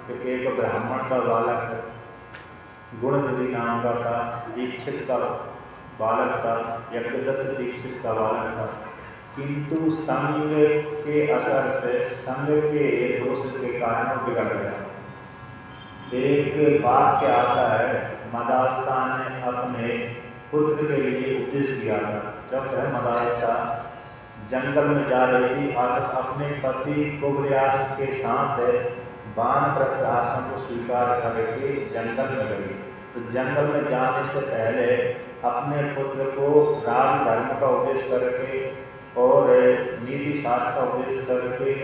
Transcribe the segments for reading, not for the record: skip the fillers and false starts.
कि एक ब्राह्मण का बालक है, गुणनिधि नाम का था, दीक्षित का बालक था, यज्ञदत्त दीक्षित का बालक था, किंतु संग के असर से, संग के दोष के कारण बिगड़ गया। एक वाक्य आता है, मदालसा ने अपने पुत्र के लिए उपदेश किया था। जब वह मदालसा जंगल में जा रही थी और अपने पति कुबल्यास के साथ वानप्रस्थ आश्रम को स्वीकार करके जंगल में गई, तो जंगल में जाने से पहले अपने पुत्र को राजधर्म का उपदेश करके और नीति शास्त्र का उपदेश करके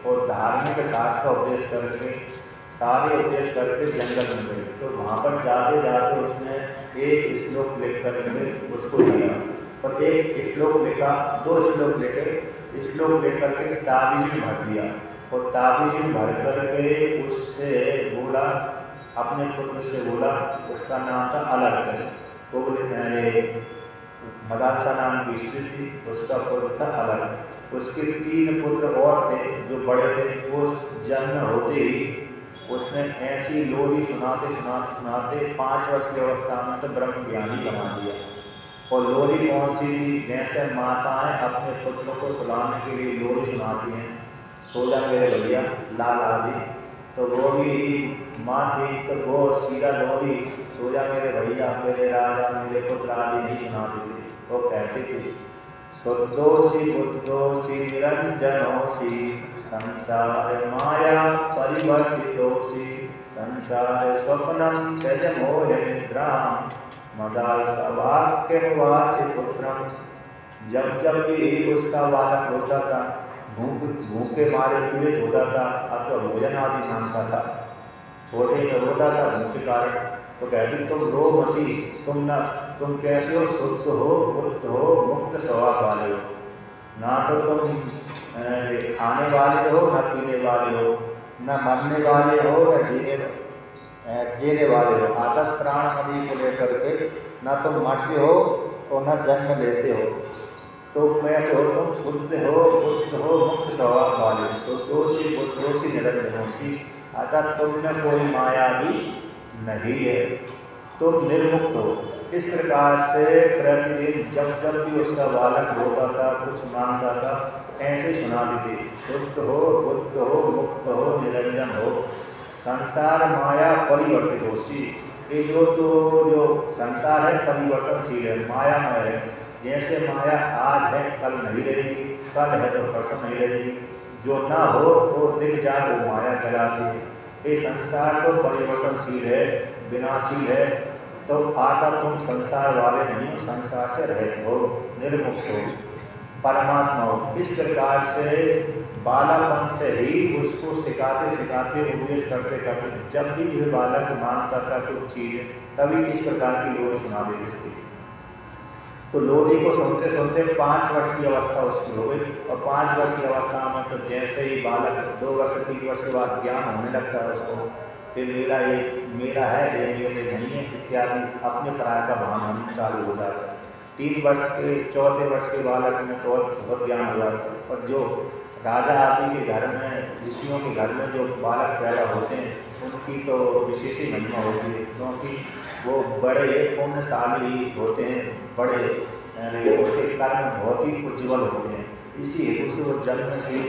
और धार्मिक शास्त्र का उपदेश करके, सारे उपदेश करके जंगल में गए। तो वहाँ पर जाते जाते उसने एक श्लोक लिख करके उसको दिया, और एक श्लोक लिखा, 2 श्लोक लिखे, श्लोक लिख करके ताबीज में भर दिया, और ताबीज में भर करके उससे बोला, अपने पुत्र से बोला, उसका नाम था अलग, वो मदालसा नाम की स्त्री थी, उसका पुत्र था अलग। उसके 3 पुत्र और थे जो बड़े थे। वो जन्म होते ही उसने ऐसी लोरी सुनाते सुनाते सुनाते 5 वर्ष की अवस्था में तो ब्रह्म ज्ञानी बना दिया। और लोरी कौन सी थी? जैसे माताएं अपने पुत्रों को सुलाने के लिए लोरी सुनाती हैं, सो जा मेरे भैया लाल आदि, तो वो भी माँ थी, तो वो सीधा लोरी सो जा मेरे भैया, मेरे राजा, मेरे पुत्र आदि नहीं सुनाती थी। वो कहती थी, शुद्धोसी बुद्धोसी निरंजनोसी, संसार माया परिवर्तितोसी, संसार स्वप्नम त्यज मोह निद्राम, मदालसा वाक्यमुवाच पुत्रम। जब जब भी उसका बालक होता था, भूख के मारे पीड़ित होता था, अथवा भोजन आदि मांगता था, छोटे में रोता था भूख के कारण, तो कहती तुम रो मती, तुम कैसे हो? शुद्ध हो, बुद्ध हो, मुक्त स्वभाव वाले हो, ना तो तुम खाने वाले हो, न पीने वाले हो, न मरने वाले हो, न जीने वाले हो। आदत प्राण आदि को लेकर के न तुम मरते हो और न जन्म लेते हो, तो कैसे हो? तुम शुद्ध हो, बुद्ध हो, मुक्त स्वभाव वाले, शुद्धोसी बुद्धोसी निरंजनोसी, अतः तुम में कोई माया भी नहीं है, तुम निर्मुक्त हो। इस प्रकार से प्रतिदिन जब जब भी उसका बालक रोता था, कुछ मांगता था, ऐसे सुनाती थी, शुद्ध हो, बुद्ध हो, मुक्त हो, निरंजन हो, संसार माया परिवर्तित होसी। ये जो संसार है परिवर्तनशील है, मायामय है। जैसे माया आज है कल नहीं रहेगी, कल है तो परसों नहीं रहेगी, जो ना हो वो दिख जाए वो माया कहलाती है। ये संसार तो परिवर्तनशील है, विनाशील है, तो आता तुम संसार वाले नहीं हो, संसार से रहित हो, निर्मुक्त हो, परमात्मा हो। इस प्रकार से बालकपन से ही उसको सिखाते सिखाते उपदेश करते करते जब भी यह बालक मानता था कुछ चीज़, तभी इस प्रकार की लोरी सुना देती थी। तो लोरी को सुनते सुनते 5 वर्ष की अवस्था उसकी हो गई, और 5 वर्ष की अवस्था में तो जैसे ही बालक 2 वर्ष 3 वर्ष के बाद ज्ञान होने लगता है उसको, ये मेरा है, ये मेरे नहीं है इत्यादि अपने पराय का भान होना चालू हो जाता है। 3 वर्ष के 4थे वर्ष के बालक में तो बहुत ज्ञान हो जाता है। और जो राजा आदि के घर में, ऋषियों के घर में जो बालक पैदा होते हैं, उनकी तो विशेष ही महिमा होती है, क्योंकि वो बड़े पुण्यशाली होते हैं, बड़े उनके कर्म बहुत ही उज्ज्वल होते हैं। इसी हेतु से वो जन्म से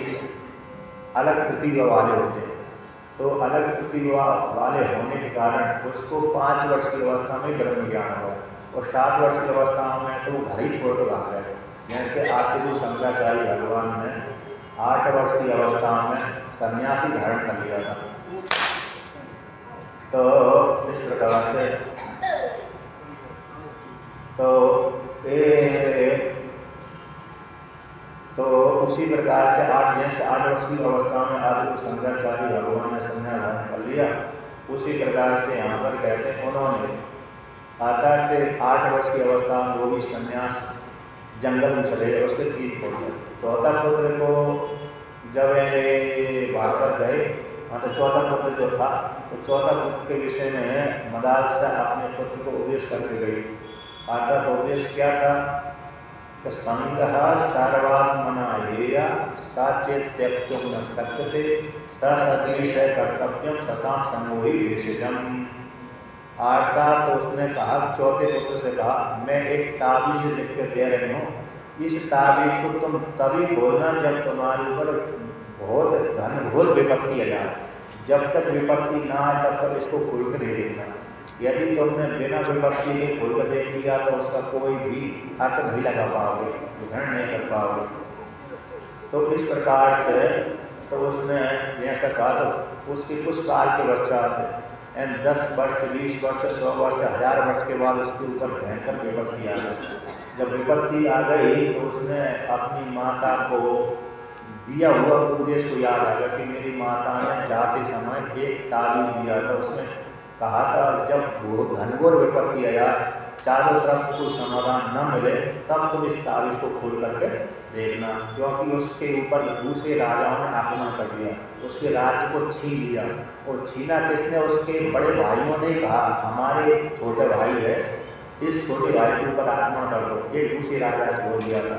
अलग प्रतिभा वाले होते हैं। तो अलग प्रतिभा वाले होने के कारण उसको 5 वर्ष की अवस्था में ब्रह्म ज्ञान हुआ, और 7 वर्ष की अवस्था में तो वो घर ही छोड़ कर भाग गए। जैसे आदित्य शंकराचार्य भगवान ने 8 वर्ष की अवस्था में सन्यासी धारण कर लिया था। तो इस प्रकार से तो उसी प्रकार से 8 वर्ष की अवस्था में आदित्य शंकराचार्य भगवान ने संन्यास धारण कर लिया। उसी प्रकार से यहाँ पर कहते हैं उन्होंने आता थे 8 वर्ष की अवस्था में वो भी संन्यास जंगल में चले गए। उसके 3 पुत्र, 4था पुत्र को जब भागकर गए, मतलब 4था पुत्र जो था, तो 4था पुत्र के विषय में मदालसा अपने पुत्र को उपदेश करके गई। आता तो उपदेश क्या था तो संगः सर्वात्मना हेया स चेत् त्यक्तुं न शक्यते स सदृश कर्तव्यम सताम संगो ही भेषजम। अर्थात तो उसने कहा, चौथे पुत्र से कहा, मैं एक ताबीज लिख कर दे रही हूँ, इस ताबीज को तुम तभी खोलना जब तुम्हारे ऊपर बहुत घनघोर विपत्ति आ जाए। जब तक विपत्ति ना आए तब तक इसको खोल कर नहीं देखना। यदि तुमने बिना विपत्ति के खोल कर देख लिया तो उसका कोई भी अर्थ नहीं लगा पाओगे, ग्रहण नहीं कर पाओगे। तो इस प्रकार से तो उसने ऐसा कहा, तो उसके कुछ काल के पश्चात 10 वर्ष 20 वर्ष 100 वर्ष 1000 वर्ष के बाद उसके ऊपर भयंकर विपत्ति आ गई। जब विपत्ति आ गई तो उसने अपनी माता को दिया हुआ उपदेश को याद आया कि मेरी माता ने जाते समय एक ताबीज दिया था। उसने कहा था जब वो घनघोर विपत्ति आया, चारों तरफ से कोई समाधान न मिले, तब तुम इस ताबीज को खोल करके देखना। क्योंकि उसके ऊपर दूसरे राजाओं ने आक्रमण कर दिया, उसके राज्य को छीन लिया। और छीना किसने? उसके बड़े भाइयों ने कहा हमारे छोटे भाई है, इस छोटे भाई के ऊपर आक्रमण कर दो। एक दूसरे राजा से बोल दिया था।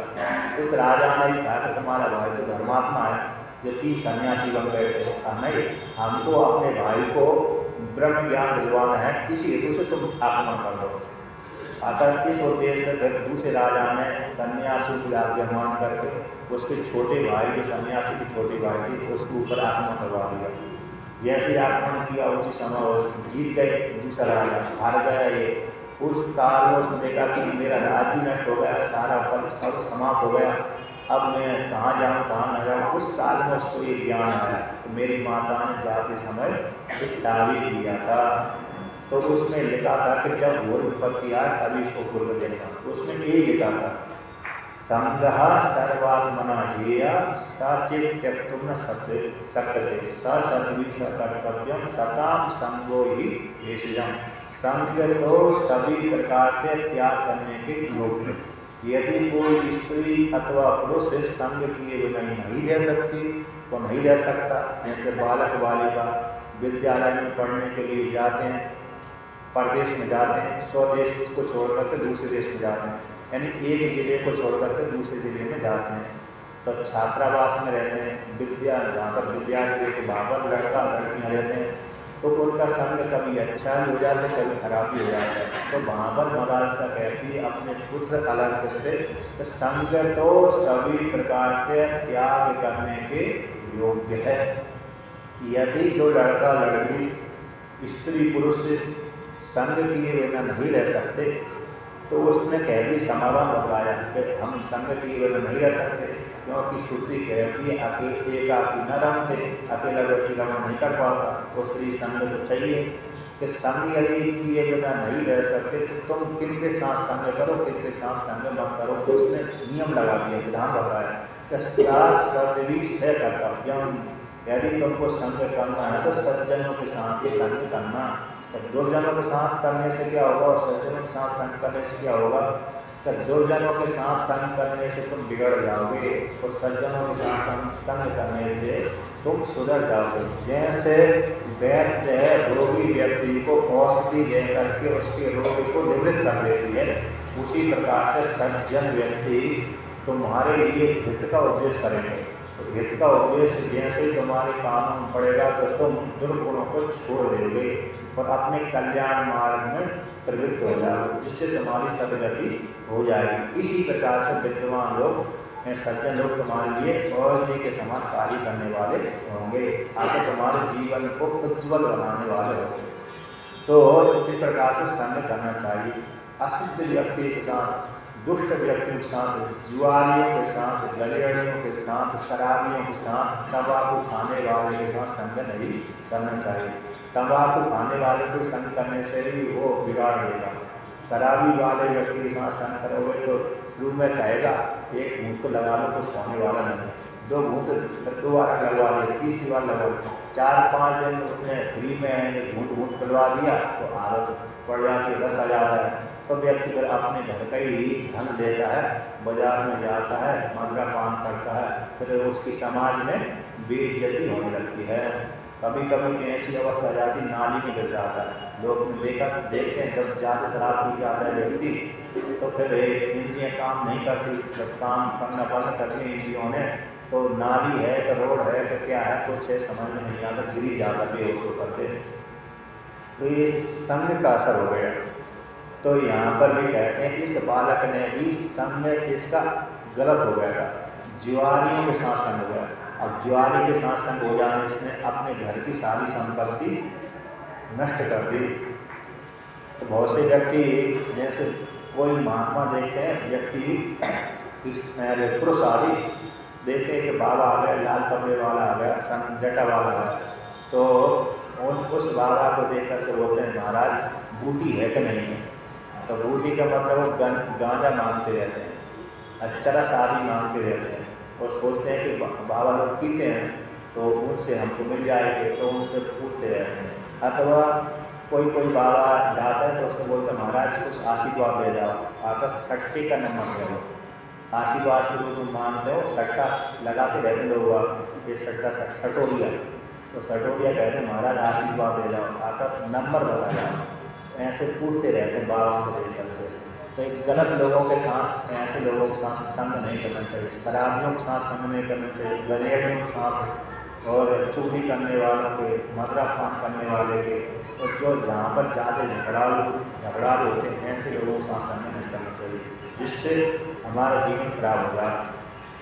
उस राजा ने कहा कि तुम्हारा भाई तो धर्मात्मा है, जो 3 सन्यासी बन गए थे। नहीं, हमको अपने भाई को ब्रह्म ज्ञान दिलवाना है, इसी हेतु से तुम आक्रमण कर दो। अतः इस उद्देश्य से फिर दूसरे राजा ने सन्यासियों की आज्ञा मान करके उसके छोटे भाई, जो सन्यासी की छोटी भाई थी, उसके ऊपर आक्रमण करवा दिया। जैसे आक्रमण किया उसी समय वो जीत गए, दूसरा राजा हार गया। ये उस काल में उसने देखा कि मेरा राज भी नष्ट हो गया, सारा फल सब समाप्त हो गया, अब मैं कहाँ जाऊँ कहाँ न जाऊँ। उस काल में उसको ये ज्ञान आया तो मेरी माता ने जाते समय एक ताबीज दिया था, तो उसमें लिखा था कि जब घोर विपत्ति आए तभी इसको खोल कर देखना। उसमें यही लिखा था, संगः सर्वात्मना हेया स चेत् त्यक्तुं न शक्यते स सद्विष कर्तव्यम सताम संगो ही भेषजम। संग तो सभी प्रकार से त्याग करने के योग्य। यदि कोई स्त्री अथवा पुरुष संग किए बिना नहीं रह सकती तो नहीं रह सकता। जैसे बालक बालिका विद्यालय में पढ़ने के लिए जाते हैं, परदेश में जाते हैं, स्वदेश को छोड़ करके दूसरे देश में जाते हैं, यानी एक जिले को छोड़ करके दूसरे जिले में जाते हैं। तो छात्रावास में रहते हैं, जहाँ पर विद्यार्थी के वहाँ पर लड़का लड़कियाँ रहते हैं, तो उनका संग कभी अच्छा भी हो जाता है, कभी खराब भी हो जाता है। तो वहाँ पर मदरसा कहती है अपने पुत्र अलग से, तो संग तो सभी प्रकार से त्याग करने के योग्य है। यदि जो लड़का लड़की स्त्री पुरुष संग किए बिना नहीं रह सकते, तो उसने कह दी समाधान बताया कि हम संग किए बिना नहीं रह सकते, क्योंकि श्रुति कहती है अकेले एकाकी न रमते, अकेला व्यक्ति रमण नहीं कर पाता, तो उसके लिए संग तो चाहिए। कि संग यदि किए बिना नहीं रह सकते तो तुम किनके साथ संग करो, किनके साथ संग मत करो। तो उसने नियम लगा दिया, विधान बताया कि सद्विष कर्तव्यम। यदि तुमको संग करना है तो सज्जनों के साथ ही संग करना। तो दुर्जनों के साथ करने से क्या होगा और सज्जनों के साथ संग करने से क्या होगा? तो दुर्जनों के साथ संग करने से तुम बिगड़ जाओगे और सज्जनों के साथ संग करने से तुम सुधर जाओगे। जैसे वैद्य रोगी व्यक्ति को औषधि दे करके उसके रोग को निवृत्त कर देती है, उसी प्रकार से सज्जन व्यक्ति तुम्हारे लिए हित का उपदेश करेंगे। तो हित का उपदेश जैसे ही तुम्हारे काम में पड़ेगा तो तुम दुर्गुणों को छोड़ दोगे और अपने कल्याण मार्ग में प्रवृत्त हो जाओगे, जिससे तुम्हारी सदगति हो जाएगी। इसी प्रकार से विद्वान लोग, सज्जन लोग तुम्हारे लिए औषधि के समान कार्य करने वाले होंगे, आगे तुम्हारे जीवन को उज्ज्वल बनाने वाले होंगे। तो इस प्रकार से संग करना चाहिए। अशुद्ध व्यक्ति के साथ, दुष्ट व्यक्तियों के साथ, जुआरियों के साथ, गलेड़ियों के साथ, शराबियों के साथ, तंबाकू खाने वाले के साथ संग नहीं करना चाहिए। तंबाकू खाने वाले को संग करने से ही वो बिगाड़ देगा। शराबी वाले व्यक्ति के साथ संग करोगे तो शुरू में कहेगा एक घूंट तो लगा लो, कुछ होने वाला नहीं, 2 घूंट 2 बार लगवा दिया, तीसरी बार लगवा, 4-5 दिन उसने फ्री में घूंट पिलवा दिया तो आदत पड़ जाती है, रस आ जाता है। तो व्यक्ति फिर अपने घर का ही धन देता है, बाजार में जाता है, मद्यपान करता है, फिर उसकी समाज में बेइज्जती होने लगती है। कभी कभी ऐसी अवस्था आ जाती नाली में गिर जाता है। लोग देखते हैं जब ज़्यादा शराब पी जाता है व्यक्ति तो फिर इंद्रियाँ काम नहीं करती। जब काम करना बंद कर दी इंद्रियों ने तो नाली है तो रोड है तो क्या है कुछ है समझ में नहीं आता, गिरी जाता बेहोश होकर के। तो ये संग का असर हो गया। तो यहाँ पर भी कहते हैं कि इस बालक ने भी संग इसका गलत हो गया था, जुआरियों के साथ संग हो गया। अब जुआरी के साथ संग हो जाने इसने अपने घर की सारी संपत्ति नष्ट कर दी। तो बहुत से व्यक्ति जैसे कोई महात्मा देखते हैं, व्यक्ति पुरुष आदि देखते हैं कि बाबा आ गया, लाल कपड़े वाला आ गया, संग जटा वाला आ गया, तो उस बाबा को देख करके बोलते हैं महाराज बूटी है कि नहीं है। तो बूटी का मतलब वो गांजा मांगते रहते हैं, चरस आदि मांगते रहते हैं और सोचते हैं कि बाबा लोग पीते हैं तो उनसे हमको मिल जाएंगे, तो उनसे पूछते रहते हैं। अथवा कोई बाबा जाता है तो उससे बोलते हैं महाराज कुछ आशीर्वाद दे जाओ, आकर सट्टे का नंबर दे दो, आशीर्वाद के रूप में मानते हो। सट्टा लगाते रहते लोग, ये सट्टा सटोरिया, तो सटोरिया कहते हैं महाराज आशीर्वाद दे जाओ, आकर नंबर बता जाओ, ऐसे पूछते रहते हैं बाबा को देख करके। तो एक गलत लोगों के साथ, ऐसे लोगों के साथ संग नहीं करना चाहिए, शराबियों के साथ संग नहीं करना चाहिए, गलेड़ियों के साथ और चोरी करने वालों के, मदरापान करने वाले के, और जो जहाँ पर ज़्यादा झगड़ा होते हैं ऐसे लोगों के साथ संग नहीं करना चाहिए, जिससे हमारा जीवन खराब होगा।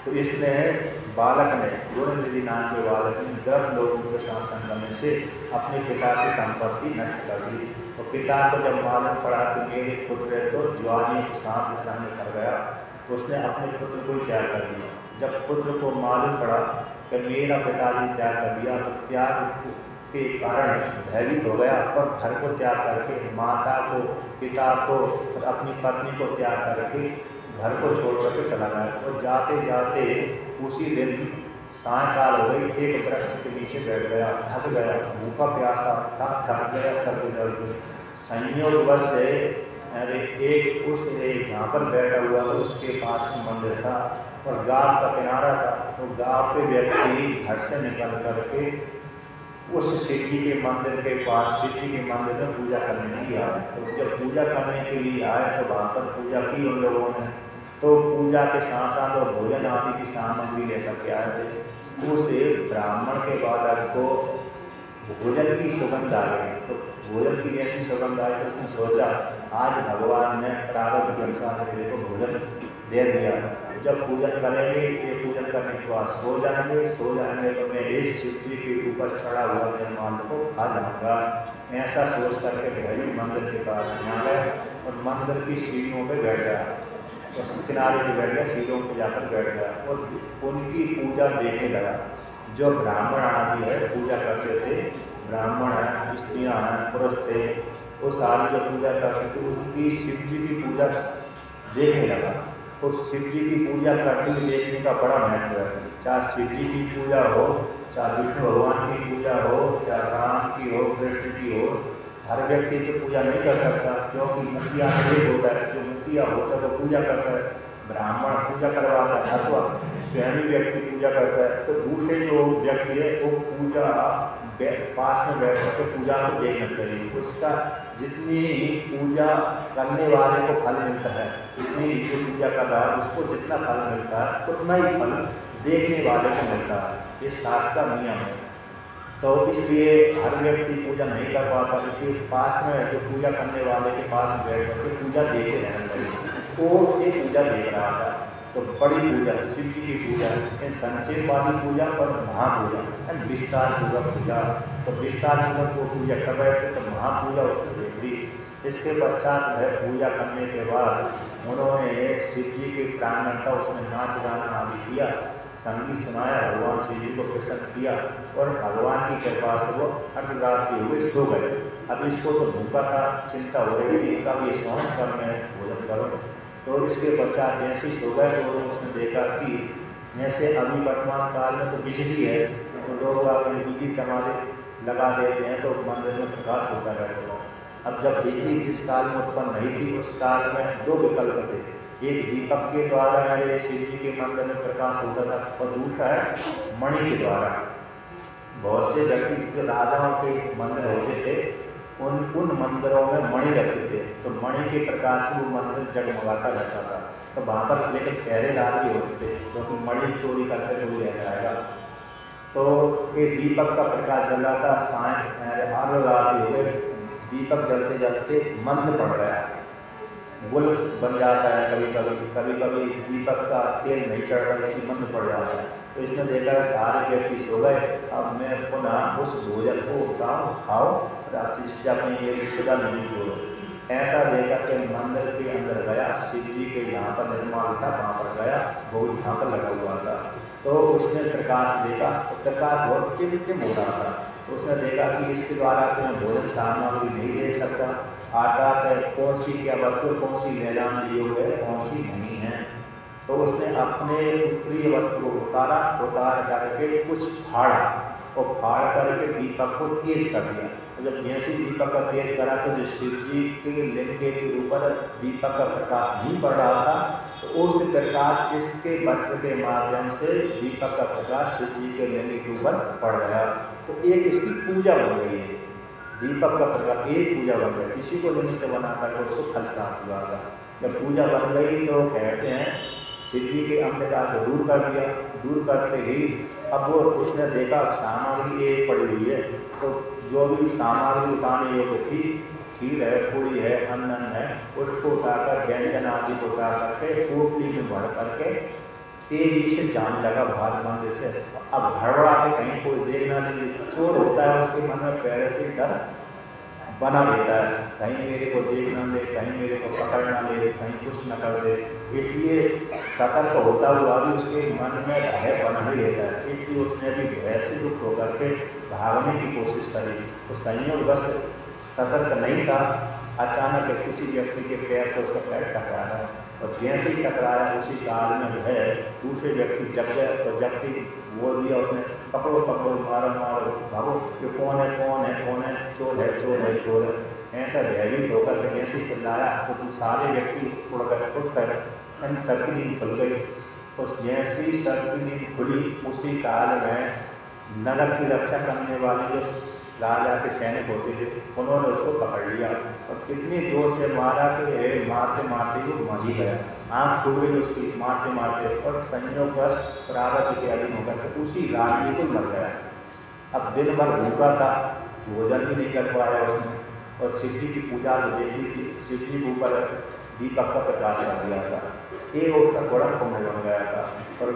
तो इसमें बालक ने, गुरुनिधि नाम के बालक ने गलत लोगों के साथ संग करने से अपने पिता की संपत्ति नष्ट कर दी। तो पिता को जब मालूम पड़ा कि मेरे पुत्र तो जुआरियों के साथ संग कर गया, तो उसने अपने पुत्र को त्याग कर दिया। जब पुत्र को मालूम पड़ा कि मेरा पिताजी त्याग कर दिया, तो त्याग के कारण भयभीत हो गया और घर को त्याग करके, माता को, पिता को और अपनी पत्नी को त्याग करके घर को छोड़ करके चला गया। और जाते जाते उसी दिन सायंकाल हो गई, एक वृक्ष के नीचे बैठ गया, थक गया, भूखा प्यासा था, थक गया चलते चलते। संयोगवश से एक उस जहाँ पर बैठा हुआ था उसके पास में मंदिर था और गांव का किनारा था। तो गांव के व्यक्ति घर से निकल करके उस शिव जी के मंदिर के पास, शिव जी के मंदिर में पूजा करने के लिए आए। तो जब पूजा करने के लिए आए तो वहाँ पर पूजा की उन लोगों ने। तो पूजा के साथ साथ और भोजन आदि की सामग्री लेकर के आए थे। उस ब्राह्मण के बालक को भोजन की सुगंध आ गई। तो भोजन की जैसी सुगंध आई तो उसने सोचा आज भगवान ने प्रारब्ध के अनुसार मेरे को भोजन दे दिया, जब पूजन करेंगे, ये पूजन करने के बाद सो जाएंगे तो मैं इस शिव जी के ऊपर चढ़ा हुआ निर्माण को खा जाऊँगा। ऐसा सोच करके भैरवी मंदिर के पास आ गए और मंदिर की सीढ़ियों पे बैठ गया, उस किनारे पे बैठ गया, सीढ़ियों पे जाकर बैठ गया और उनकी पूजा देखने लगा। जो ब्राह्मण आदि है पूजा करते थे, ब्राह्मण हैं, स्त्रियाँ हैं, पुरुष थे, वो सारी जो पूजा करते थे उसकी शिव जी की पूजा देखने लगा। उस शिव जी की पूजा करते हुए देखने का बड़ा महत्व है। चाहे शिव जी की पूजा हो, चाहे विष्णु भगवान की पूजा हो, चाहे राम की हो, कृष्ण की हो, हर व्यक्ति तो पूजा नहीं कर सकता, क्योंकि मुखिया एक होता है, जो मुखिया होता है वो पूजा करता है, ब्राह्मण पूजा करवाता है अथवा स्वयं व्यक्ति पूजा करता है। तो दूसरे जो व्यक्ति है वो पूजा पास में बैठ कर पूजा को देखना चाहिए। उसका जितनी पूजा करने वाले को फल मिलता है, जितनी जो पूजा कर रहा है उसको जितना फल मिलता है उतना ही फल देखने वाले को मिलता है। ये शास्त्र का नियम है। तो इसलिए हर व्यक्ति पूजा नहीं कर पाता, इसलिए पास में जो पूजा करने वाले के पास बैठ करके पूजा देखते रहना चाहिए। तो ये पूजा देख रहा था, तो बड़ी पूजा, शिव जी की पूजा, संक्षेप वाली पूजा और महापूजा, विस्तार पूर्वक पूजा। तो विस्तार पूर्वक वो पूजा कर रहे थे तो महापूजा उसने देख ली। इसके पश्चात वह पूजा करने के बाद उन्होंने शिव जी के प्रांगण का उसमें नाच गाना आदि किया, संगीत सुनाया, भगवान शिव जी को प्रसन्न किया और भगवान की कृपा से वो अर्धरात्रि हुए सो गए। अब इसको तो भूखा था, चिंता हो रही थी कब ये सोन कब मैं भोजन करूँ। तो इसके पश्चात जैसे ही सो गए तो उसने देखा कि जैसे अभी वर्तमान काल में तो बिजली है तो लोग आकर बिजली चमारे लगा देते हैं तो मंदिर में प्रकाश होता रहेगा। अब जब बिजली जिस काल में उत्पन्न नहीं थी उस काल में दो विकल्प थे, एक दीपक के द्वारा शिव जी के मंदिर में प्रकाश होता था और दूसरा है मणि के द्वारा। बहुत से व्यक्ति जो राजाओं के मंदिर होते थे उन मंदिरों में मणि रखते थे, तो मणि के प्रकाश से वो मंदिर जगमगाता रहता था। तो वहाँ पर लेकिन पहरेदार भी होते थे, क्योंकि मणि चोरी करके कोई रह जाएगा। तो ये दीपक का प्रकाश जल रहा था, साय आग रात हो गए, दीपक जलते जलते मंद पड़ गया, गुल बन जाता है। कभी कभी दीपक का तेल नहीं चढ़ रहा, इसकी मंद पड़ जाता है। तो इसने देखा सारे व्यक्ति सो गए, अब मैं पुनः उस भोजन को उठाऊँ खाओ और जिससे अपनी ये क्षुधा नहीं हो। ऐसा देखकर के मंदिर के अंदर गया, शिव जी के यहाँ पर निर्माण था वहाँ पर गया, वो यहाँ पर लगा हुआ था। तो उसने प्रकाश देखा, तो प्रकाश बहुत टिम हो रहा था। उसने देखा कि इसके द्वारा तुम्हें भोजन सामग्री नहीं देख सकता, आटा कौन सी क्या वस्तु कौन सी ले जाने योग्य है कौन सी नहीं है। तो उसने अपने उत्तरीय वस्त्र को उतार करके कुछ फाड़ा और फाड़ करके दीपक को तेज कर दिया। तो जब जैसे दीपक का तेज करा तो जो शिव जी के लिंग के ऊपर दीपक का प्रकाश नहीं पड़ रहा था, तो उस प्रकाश इसके वस्त्र के माध्यम से दीपक का प्रकाश शिव जी के लिंग के ऊपर पड़ गया। तो एक इसकी पूजा बन गई है, दीपक का प्रकाश एक पूजा बन गई, इसी को निमित्त बना कर उसको फल प्राप्त हुआ था। जब पूजा बन गई तो कहते हैं शिव जी के अंधकार को दूर कर दिया। दूर करते ही अब वो उसने देखा सामग्री एक पड़ी हुई है, तो जो भी सामग्री उठाने योग्य थी, खीर है, पूरी है, अन्न है, उसको उठाकर व्यंजन आदि को उठा करके पोटली में भर करके तेजी से जाने लगा बाहर मंदिर से। अब हड़बड़ा के कहीं कोई देखना नहीं, चोर होता है उसके मन में पहले से डर बना रहता है, कहीं मेरे को देख न ले, कहीं मेरे को पकड़ न ले, कहीं कुछ न कर दे, इसलिए सतर्क होता हुआ भी उसके मन में भय बना ही रहता है। इसलिए उसने भी भय से युक्त होकर के भागने की कोशिश करी, तो संयोगवश सतर्क नहीं था, अचानक किसी व्यक्ति के पैर से उसका पैर टकराया और जैसे ही टकराया उसी काल में जो है दूसरे व्यक्ति जग गए, तो जगती वो दिया उसने, पकड़ो पकड़ो मारो मारो भागो, ये कौन है, चोर है। ऐसा भयभीत होकर के जैसे चिल्लाया तो सारे व्यक्ति उठ कर सबकी नींद खुल गई। उस जैसी सबकी नींद खुली उसी काल में नगर की रक्षा करने वाले जो राजा के सैनिक होते थे उन्होंने उसको पकड़ लिया और कितनी जोर से मारा कि मारते मारते वो मर ही गया, आँख खुल गई उसकी मारते मारते, और संयोगवश प्रारब्ध के अधीन होकर उसी रात ही को मर गया। अब दिन भर भूखा था, भोजन भी नहीं कर पाया उसने, और शिव जी की पूजा जो देखी थी, शिव जी के ऊपर दीपक का प्रकाश कर दिया था, ये उसका बड़ा पुण्य बन गया था और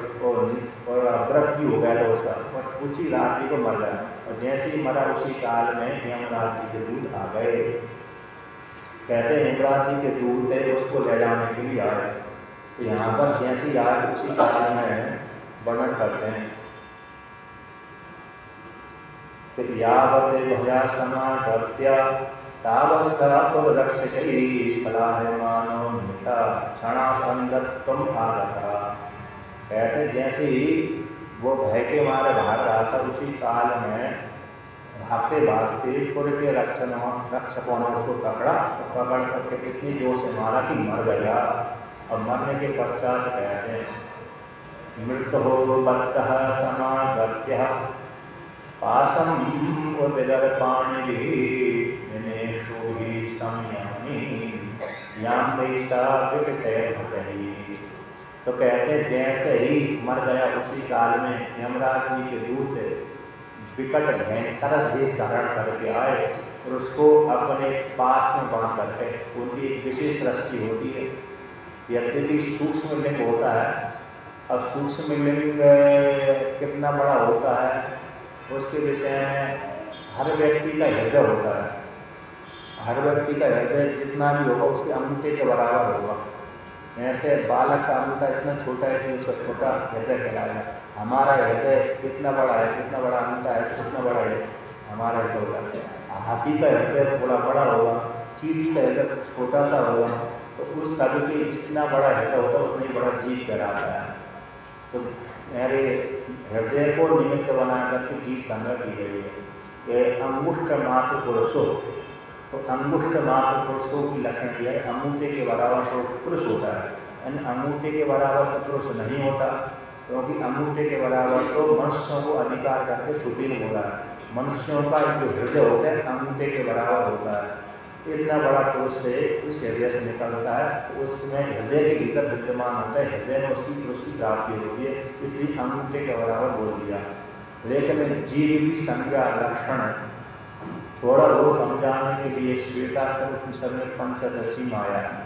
व्रत भी हो गया था उसका, और उसी रात्रि को मर गया। और जैसे ही मरा उसी काल में यमराज जी के दूत आ गए। कहते हैं यमराज जी के दूत थे उसको ले जाने के लिए आए, तो यहाँ पर जैसे ही आए उसी काल में वर्णन करते हैं कि यावत भया समागत्य तावत् सपुर रक्षकै फलाहमानो निता क्षणापंदत्वम आगता। कहते जैसे ही वो भय के मारे भाग रहा था उसी काल में भागते भागते पुर के रक्षकों ने उसको पकड़ा, पकड़ करके इतनी जोर से मारा कि मर गया। और मरने के पश्चात कहते हैं मृत्यो बद्धः समागत्य पासम उदर पाणि विनेशो ही संयमी याम वैसा विकटय भटही। तो कहते हैं जैसे ही मर गया उसी काल में यमराज जी के दूत विकट भयंकर भेष धारण करके आए और उसको अपने पास में बांध करके, उनकी एक विशेष रस्सी होती है, यद्यपि सूक्ष्म लिंग होता है। अब सूक्ष्म लिंग कितना बड़ा होता है उसके विषय में हर व्यक्ति का हृदय होता है, हर व्यक्ति का हृदय जितना भी होगा उसके अंगूठे के बराबर होगा। ऐसे बालक का अंगूठा इतना छोटा है कि उसका छोटा हृदय कहलाएगा। हमारा हृदय कितना बड़ा है, कितना बड़ा अंगूठा है, कितना बड़ा है हमारा हृदय होगा। हाथी का हृदय थोड़ा बड़ा होगा, चींटी का हृदय छोटा सा होगा, तो उस सब के जितना बड़ा हृदय होता है उतना ही बड़ा जीव कहलाता है। तो मेरे हृदय को निमित्त बना करके जीव संग्रह की गई है। ये अंगुष्ठ मात्र पुरुषों, तो अंगुष्ठ मात्र पुरुषों की लक्षण दिया है। अंगूठे के बराबर तो पुरुष होता है, यानी अंगूठे के बराबर तो पुरुष नहीं होता, क्योंकि अंगूठे के बराबर तो मनुष्यों को अधिकार करके सुशील हो रहा है। मनुष्यों का जो हृदय होता है अंगूठे के बराबर होता है, इतना बड़ा पुरुष से इस हृदय से निकलता है, तो उसमें हृदय के भीतर विद्यमान होता है, हृदय में उसकी पुरुष की प्राप्ति होती है, इसलिए अंगूठे के बराबर बोल दिया। लेकिन जीव की संज्ञा लक्षण थोड़ा बहुत समझाने के लिए श्वेतास्त्र उपनिषद में पंचदशी में आया है।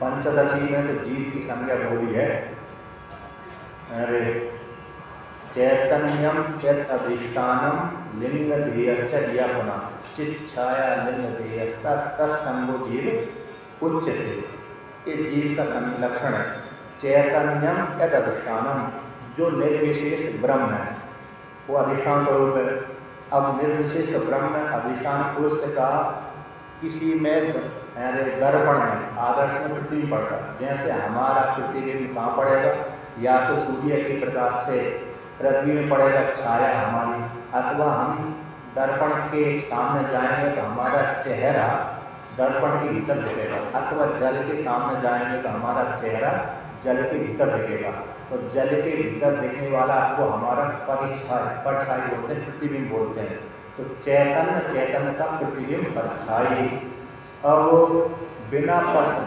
पंचदशी में तो जीव की संज्ञा बोली है, अरे चैतन्यम यत् अधिष्ठानम लिंग ध्येयश्च यपना चिच्छाया लिंग ध्येयस्ता तत्संगो जीव उच्यते। ये जीव का लक्षण है। चैतन्यम यद अधिष्ठानम, जो निर्विशेष ब्रह्म है वो अधिष्ठान स्वरूप है। अब निर्विशेष ब्रह्म अधिष्ठान पुरुष का किसी में दर्पण में आदर्श में प्रतिबिंब पड़ता है। जैसे हमारा प्रतिबिंब कहाँ पड़ेगा, या तो सूर्य के प्रकाश से पृथ्वी में पड़ेगा छाया हमारी, अथवा हम दर्पण के सामने जाएंगे तो हमारा चेहरा दर्पण के भीतर दिखेगा, अथवा जल के सामने जाएंगे तो हमारा चेहरा जल के भीतर दिखेगा। तो जल के भीतर दिखने वाला वो हमारा परछाई बोलते हैं, प्रतिबिंब बोलते हैं। तो चैतन्य का प्रतिबिंब परछाई। अब बिना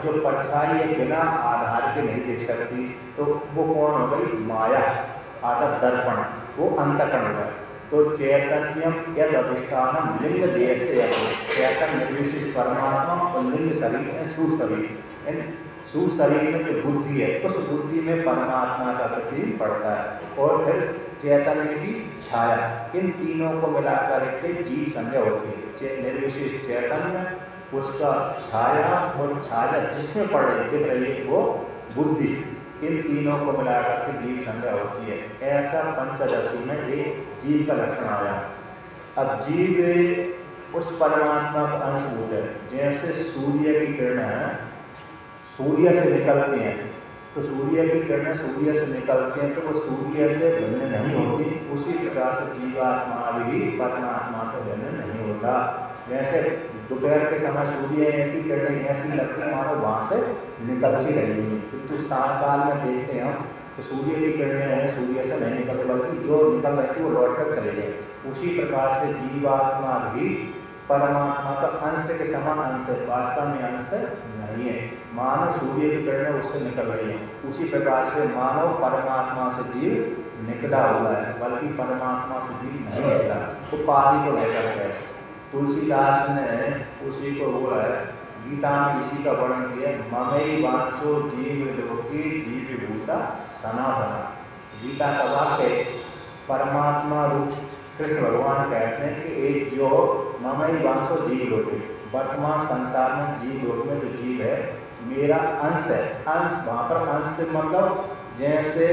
जो परछाई है बिना आधार के नहीं दिख सकती, तो वो कौन हो गई, माया आधा दर्पण, वो अंतःकरण होगा। तो चैतन्यम यद अधिष्ठानम लिंग देह से, चैतन्य निर्विशेष परमात्मा और लिंग शरीर है सूर्य शरीर, सूर्य शरीर में जो बुद्धि है उस बुद्धि में परमात्मा का प्रतिबिंब पड़ता है। और फिर चैतन्य की छाया, इन तीनों को मिलाकर के जीव संज्ञा होती है। निर्विशेष चैतन्य, उसका छाया, और छाया जिसमें पड़ रही दिख रही है वो बुद्धि, इन तीनों को मिलाकर के जीव संज्ञा होती है। ऐसा पंचदशी में एक जीव का लक्षण आया। अब जीव उस परमात्मा का अंशभूत है। जैसे सूर्य की किरणें सूर्य से निकलती हैं, तो सूर्य की किरणें सूर्य से निकलती हैं तो वो सूर्य से भिन्न नहीं होती, उसी प्रकार से जीवात्मा भी परमात्मा से भिन्न नहीं होता। जैसे दोपहर के समय सूर्य की किरणें ऐसी लगती हैं मानो वहाँ से निकल सी रही है, किंतु सायंकाल में देखते हैं तो सूर्य की किरणें सूर्य से नहीं निकलती, बल्कि जो निकल रही थी वो लौट कर चले गए। उसी प्रकार से जीवात्मा भी परमात्मा का अंश के समान अंश है, वास्तव में अंश नहीं है। मानव सूर्य की किरणें उससे निकल रही है, उसी प्रकार से मानव परमात्मा से जीव निकला हुआ है, बल्कि परमात्मा से जीव नहीं निकला। उपाधि को लेकर के तुलसीदास ने उसी को बोला है, गीता में इसी का वर्णन किया, ममई वांसो जीव लोके जीव भूता सनातन। गीता का वाक्य परमात्मा रूप कृष्ण भगवान कहते हैं कि एक जो ममई वांसो जीव लोके, वर्तमान संसार में जीव लोक में जो जीव है मेरा अंश है। अंश वहाँ पर अंश से मतलब जैसे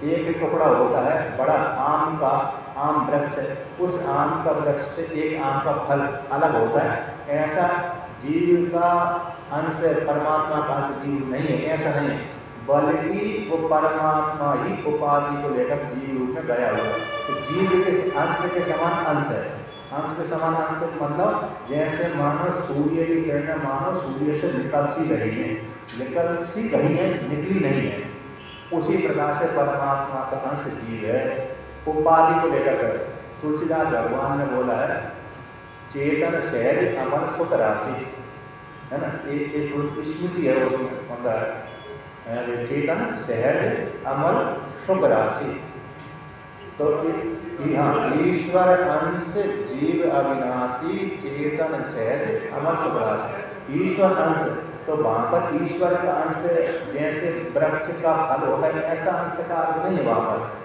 एक टुकड़ा होता है बड़ा आम का, आम वृक्ष है, उस आम का वृक्ष से एक आम का फल अलग होता है, ऐसा जीव का अंश परमात्मा का अंश जीव नहीं है, ऐसा नहीं है, बल्कि वो परमात्मा ही उपाधि को लेकर जीव रूप में गया हुआ है। तो जीव के अंश के समान अंश है। अंश के समान अंश मतलब जैसे मानो सूर्य की किरणें मानो सूर्य से निकल सी रही है, निकली नहीं है, उसी प्रकार से परमात्मा का अंश जीव है, उपाधि को लेकर कर। तुलसीदास भगवान ने बोला है चेतन सहज अमर सुख राशि, है ना, एक स्मृति है उसमें मतलब चेतन सहज अमर सुख राशि। तो हाँ, ईश्वर अंश जीव अविनाशी चेतन सहज अमर सुख राशि। ईश्वर अंश, तो वहाँ पर ईश्वर का अंश जैसे वृक्ष का फल होता है ऐसा अंश का अर्थ नहीं है। वहाँ पर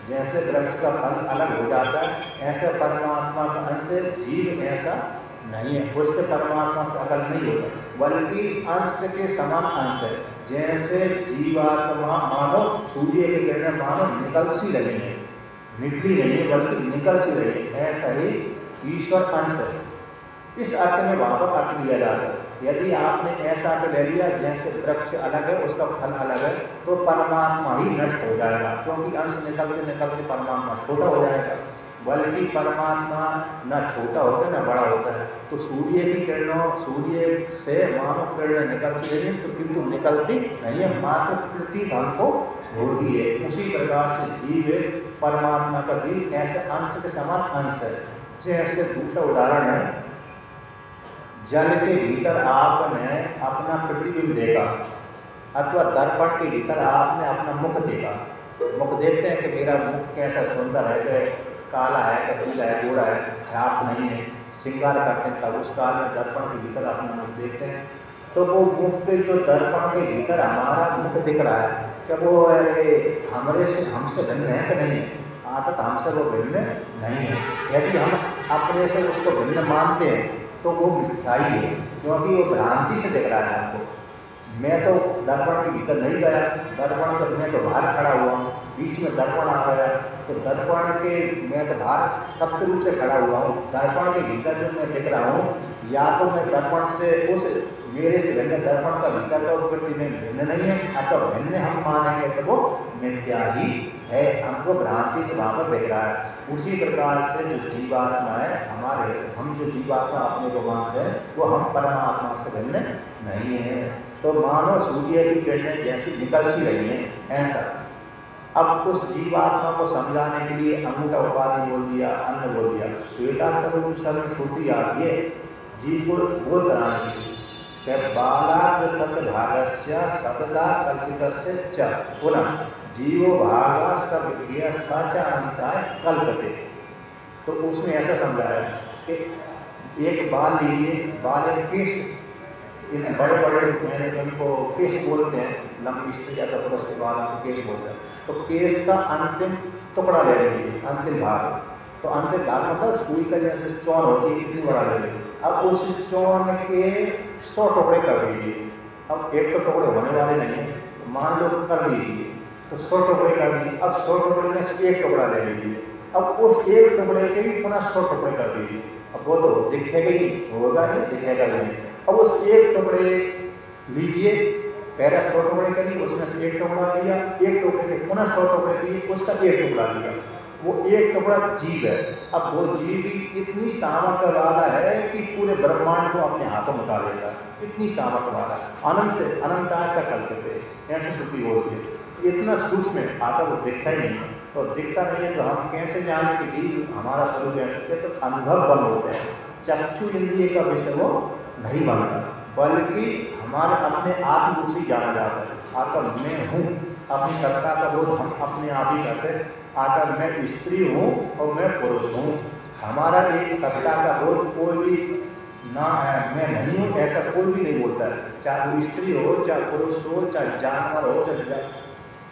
जैसे वृक्ष का फल अलग हो जाता है ऐसे परमात्मा का अंश जीव ऐसा नहीं है, उससे परमात्मा से अलग नहीं होता, बल्कि अंश के समान अंश है। जैसे जीवात्मा मानो सूर्य की किरणें मानो निकल सी रही है, निकली नहीं है बल्कि निकल सी रही है, ऐसा ही ईश्वर अंश है। इस अर्थ में वहाँ पर अर्थ दिया जाता है। यदि आपने ऐसा अर्थ ले लिया जैसे वृक्ष अलग है उसका फल अलग है तो परमात्मा ही नष्ट हो जाएगा, क्योंकि अंश निकलते निकलते परमात्मा छोटा हो जाएगा, बल्कि परमात्मा न छोटा होता है न बड़ा होता है। तो सूर्य की किरणों, सूर्य से मानो किरणें निकल सी रही तो किंतु निकलती नहीं है, मात्र प्रतीत हमको होती है। उसी प्रकार से जीव परमात्मा का जीव ऐसे अंश के समान अंश है। जैसे दूसरा उदाहरण है, जल के भीतर आपने अपना प्रतिबिंब देखा अथवा दर्पण के भीतर आपने अपना मुख देखा। मुख देखते हैं कि मेरा मुख कैसा सुंदर है, कि काला है, कि पीला है, गोरा है, खराब नहीं है, श्रृंगार करते हैं, तब उस काल में दर्पण के भीतर अपना मुख देखते हैं। तो वो मुख के जो दर्पण के भीतर हमारा मुख दिख रहा है, कि वो अरे हमसे भिन्न है कि नहीं है? आदत हमसे वो भिन्न नहीं है। यदि हम अपने से उसको भिन्न मानते हैं तो वो मिथ्या ही है, क्योंकि वो भ्रांति से दिख रहा है आपको। मैं तो दर्पण के भीतर नहीं गया, दर्पण तो मैं तो बाहर खड़ा हुआ हूँ, बीच में दर्पण आ गया, तो दर्पण के मैं तो बाहर सत्य रूप से खड़ा हुआ हूँ। दर्पण के भीतर जो मैं दिख रहा हूँ, या तो मैं दर्पण से उस मेरे से भिन्न दर्पण का भीतर का उत्पत्ति में भिन्न नहीं है, अथवा भिन्न हम मानेंगे तो वो मिथ्या ही है, हमको भ्रांति से वहाँ पर दिख रहा है। उसी प्रकार से जो जीवात्मा है हमारे, हम जो जीवात्मा अपने को मानते हैं वो हम परमात्मा से भिन्न नहीं है। तो मानो सूर्य की किरणें जैसी निकल सी रही हैं ऐसा। अब उस जीवात्मा को समझाने के लिए अंगूठा उपाधि बोल दिया, अन्न बोल दिया। श्वेतास्त्र में श्रुति आती है जीव को बोध कराने के लिए, बालार्ध सतभागस्य सतदा कल्पितस्य च पुनः जीवो भागा सविज्ञ सच अनंताय कल्पते। तो उसमें ऐसा समझाया कि एक बाल लीजिए, बाल केश, इन बड़े बड़े मैंने इनको केश बोलते हैं, लंबी स्त्री या तो पुरुष के बाद हमको केश बोलते हैं। तो केश का अंतिम टुकड़ा ले लीजिए, अंतिम भाग। तो अंतिम भाग मतलब सुई का जैसे चौन होती है इतनी बड़ा ले लीजिए। अब उस चौन के 100 टुकड़े कर दीजिए। अब एक तो टुकड़े होने वाले नहीं है, तो मान लो कर दीजिए, तो 100 टुकड़े कर दीजिए। अब 100 टुकड़े में से एक टुकड़ा ले लीजिए। अब उस एक टुकड़े के भी पुनः 100 टुकड़े कर दीजिए। अब वो तो दिखेगा ही, होगा नहीं, दिखेगा नहीं। अब उस एक टुकड़े लीजिए, पहले 100 टुकड़े करिए, उसमें से एक टुकड़ा लिया, एक टुकड़े के पुनः 100 टुकड़े किए, उसका एक टुकड़ा लिया। वो एक टुकड़ा जीव है। अब वो जीव भी इतनी सामर्थ्य वाला है कि पूरे ब्रह्मांड को अपने हाथों में उतार लेगा, इतनी सामर्थ्य वाला है। अनंत अनंत ऐसा करते थे, ऐसे श्रुति बोलती है। इतना सूक्ष्म है, आता वो दिखता ही नहीं है। तो दिखता नहीं है तो हम कैसे जाने कि जीव हमारा स्वरूप ऐसे सकते? तो अनुभव बल होते हैं। चक्षु इंद्रिय का विषय वो नहीं बनता, बल्कि हमारे अपने आत्म रूप से जाना जाता है। आत्म मैं हूँ, अपनी सत्ता का बोध हम अपने आप ही करते हैं। आत्म मैं स्त्री हूँ और मैं पुरुष हूँ। हमारा एक सत्ता का बोध कोई भी ना है, मैं नहीं हूँ ऐसा कोई भी नहीं बोलता है। चाहे वो स्त्री हो, चाहे पुरुष हो, चाहे जानवर हो, चाहे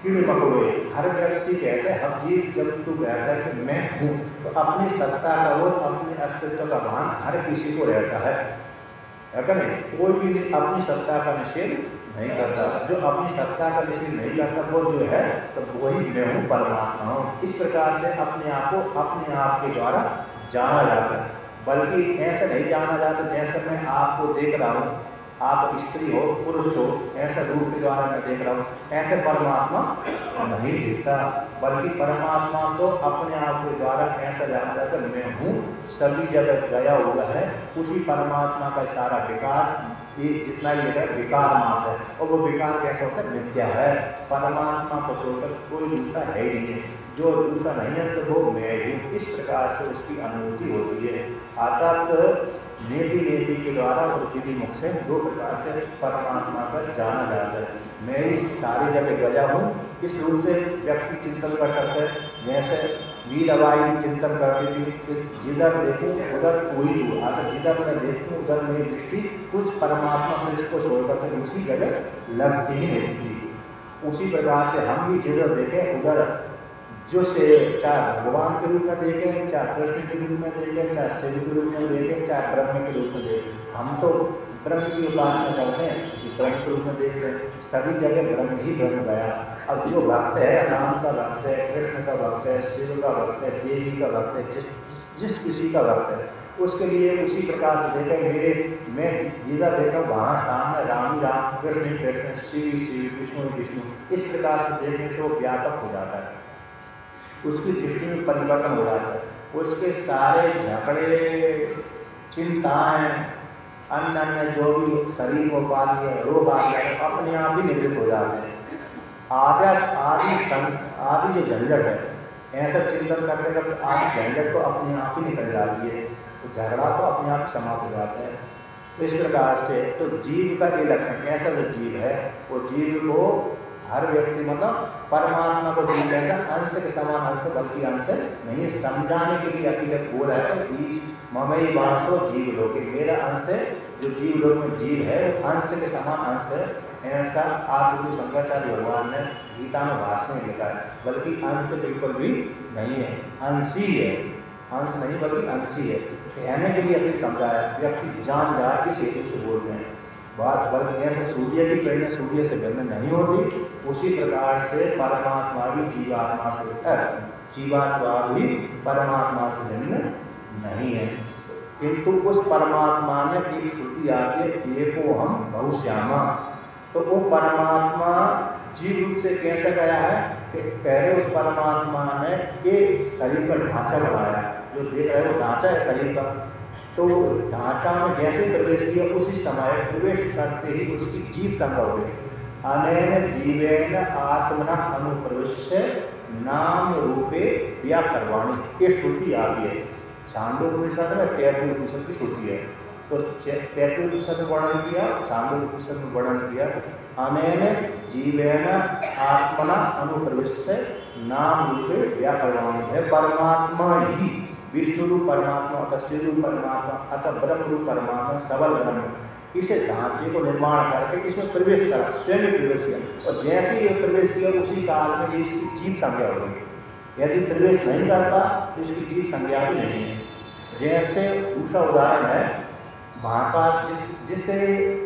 कीड़े मकोड़े, हर व्यक्ति कहते हैं, हर जीव जंतु कहता है कि मैं हूँ। तो अपनी सत्ता का बोध, अपने अस्तित्व का भान हर किसी को रहता है क्या नहीं? कोई भी अपनी सत्ता का निषेध नहीं करता। जो अपनी सत्ता का निषेध नहीं करता वो जो है तो वही मैं हूँ, परमात्मा हूँ। इस प्रकार से अपने आप को अपने आप के द्वारा जाना जाता है। बल्कि ऐसा नहीं जाना जाता जैसे मैं आपको देख रहा हूँ, आप स्त्री हो पुरुष हो, ऐसा रूप के द्वारा मैं देख रहा हूँ, ऐसे परमात्मा नहीं दिखता। बल्कि परमात्मा तो अपने आप के द्वारा ऐसा जाना जाता है मैं हूँ, सभी जगह गया हुआ है। उसी परमात्मा का सारा विकास ये जितना भी है विकार मात्र है, और वो विकार कैसा होता है? मिथ्या है। परमात्मा को छोड़कर कोई दूसरा है ही नहीं, जो दूसरा नहीं है तो वो मैं हूँ। इस प्रकार से उसकी अनुभूति होती है। अर्थात नेति नेति के द्वारा और विधि मुख से दो प्रकार से परमात्मा का जाना जाता है। मैं ही सारी जगह गया हूँ, इस रूप से व्यक्ति चिंतन कर सकते हैं। जैसे वीरबाई चिंतन करती थी कि जिधर देखूँ उधर कोई तू, अगर जिधर मैं देखूँ उधर मेरी दृष्टि कुछ परमात्मा को इसको छोड़कर के दूसरी जगह लगती ही नहीं थी। उसी प्रकार से हम भी जिधर देखें उधर जो से चाहे भगवान के रूप में देखें, चाहे कृष्ण के रूप में देखें, चाहे शिव के रूप में देखें, चाहे ब्रह्म के रूप में देखें। हम तो ब्रह्म की उपासना करते हैं कि ब्रह्म के रूप में देख रहे हैं, सभी जगह ब्रह्म ही ब्रह्म गया। अब जो भक्त है, राम का भक्त है, कृष्ण का भक्त है, शिव का भक्त है, देवी का भक्त है, जिस किसी का भक्त है उसके लिए उसी प्रकार से देखें। मैं जिधर देखा वहाँ सामने राम राम, कृष्ण कृष्ण, शिव शिव, विष्णु विष्णु, इस प्रकार से देखने से वो व्यापक हो जाता है, उसकी दृष्टि में परिवर्तन हो जाता है। उसके सारे झगड़े, चिंताएं, अन्य अन्य जो भी शरीर को पाली है, रोग आ गए, अपने आप ही निवृत्त हो जाते हैं। आदि जो झंझट है ऐसा चिंतन करते करते आप झंझट तो अपने आप ही निकल जाती है, तो झगड़ा तो अपने आप समाप्त हो जाता है। तो इस प्रकार से तो जीव का ये लक्षण, ऐसा जो जीव है वो जीव को हर व्यक्ति मतलब परमात्मा को जीव ऐसा अंश के समान अंश बल्कि अंश नहीं, समझाने के लिए अकेले बोल है तो बीज ममई बांसो जीव लोग, मेरा अंश है जो जीव लोग में जीव है वो अंश के समान अंश है, ऐसा आदि शंकराचार्य भगवान ने गीता में भाष्य में लिखा है। बल्कि अंश बिल्कुल भी नहीं है, अंशी है, अंश नहीं बल्कि अंशी है। कहने के लिए अपनी समझाया, व्यक्ति जान जाए इस हेतु से बोलते हैं बात। बल्कि जैसे सूर्य की किरणें सूर्य से भिन्न नहीं होती, उसी प्रकार से परमात्मा भी जीवात्मा से जीवात्मा भी परमात्मा से भिन्न नहीं है। किंतु उस परमात्मा ने एक श्रुति आती है एको हम बहुश्यामा, तो वो परमात्मा जीव रूप से कैसे गया है कि पहले उस परमात्मा ने एक शरीर का ढांचा बनाया, जो देख रहे हो ढांचा है शरीर का, तो ढांचा में जैसे प्रवेश किया उसी समय प्रवेश करते ही उसकी जीव संज्ञा हो गई। अनेन जीवेन आत्मना अनुप्रविश्य नाम रूपे व्याकरवाणी, ये श्रुति आ गई है। छांदोपनिषद में 33 उपनिषद की श्रुति है, तो 33 उपनिषद में वर्णन किया, छांदोपनिषद में वर्णन किया। अनेन जीवेन आत्मना अनुप्रविश्य नाम रूपे व्याकरवाणी है, परमात्मा ही विष्णु रूप परमात्मा, तस्य रूप परमात्मा, अतः ब्रह्म रूप परमात्मा सबल ब्रह्म, इसे ढांचे को निर्माण करके इसमें प्रवेश करा, स्वयं प्रवेश किया, और जैसे ही प्रवेश किया उसी काल में इसकी जीव संज्ञा हो गई। यदि प्रवेश नहीं करता तो इसकी जीव संज्ञा भी नहीं है। जैसे दूसरा उदाहरण है महाकाश, जिसे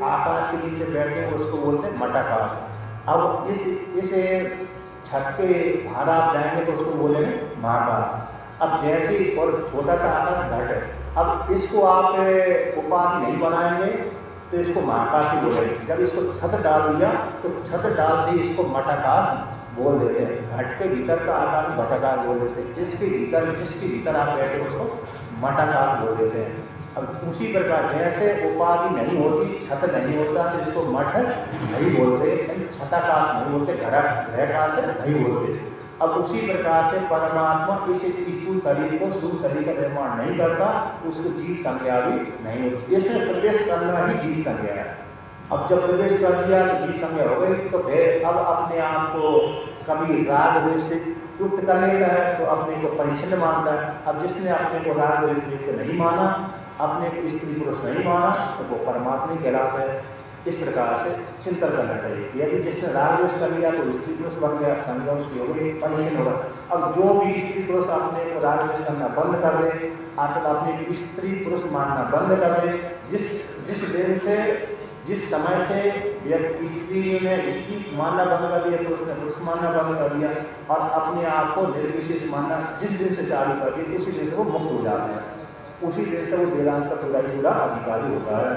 आकाश के नीचे बैठे हैं उसको बोलते हैं मठाकाश। अब इस छत के बाहर आप जाएंगे तो उसको बोलेंगे महाकाश। अब जैसे और छोटा सा आकाश घट है, अब इसको आप उपाधि नहीं बनाएंगे तो इसको महाकाश ही बोलेंगे। जब इसको छत डाल दिया तो छत डालते ही इसको मठाकाश बोल देते हैं। घट के भीतर का आकाश मठाकाश बोल देते हैं, जिसके भीतर आप बैठे उसको मठाकाश बोल देते हैं। अब उसी प्रकार जैसे उपाधि नहीं होती, छत नहीं होता तो इसको मठ नहीं बोलते, छताकाश नहीं बोलते, घराकाश नहीं बोलते। अब उसी प्रकार से परमात्मा इस स्थूल शरीर को स्थूल शरीर का निर्माण नहीं करता, उसको जीव संज्ञा भी नहीं होती। इसमें प्रवेश करना ही जीव संज्ञा है। अब जब प्रवेश कर दिया तो जीव संज्ञा हो गई, तो फिर अब अपने आप को कभी राग द्वेष से युक्त कर लेता है तो अपने को परिच्छिन्न मानता है। अब जिसने अपने को राग द्वेष से युक्त नहीं माना, अपने को स्त्री पुरुष नहीं माना, तो वो परमात्मा ही कहलाता है। इस प्रकार से चिंतन करना चाहिए। यदि जिसने राग द्वेष कर लिया तो स्त्री पुरुष बन गया, संज्ञा उसकी हो गई, परिच्छिन्न होगा। अब जो भी स्त्री पुरुष अपने को राग द्वेष करना बंद कर दे, अर्थात अपने स्त्री पुरुष मानना बंद कर दे, जिस दिन से जिस समय से स्त्री ने स्त्री मानना बंद कर दिया, पुरुष ने पुरुष मानना बंद कर दिया और अपने आप को निर्विशेष मानना जिस दिन से चालू कर दिया, उसी दिन से वो मुक्त हो जाता है, उसी दिन से वो वेदांत का पूरा अधिकारी होता है।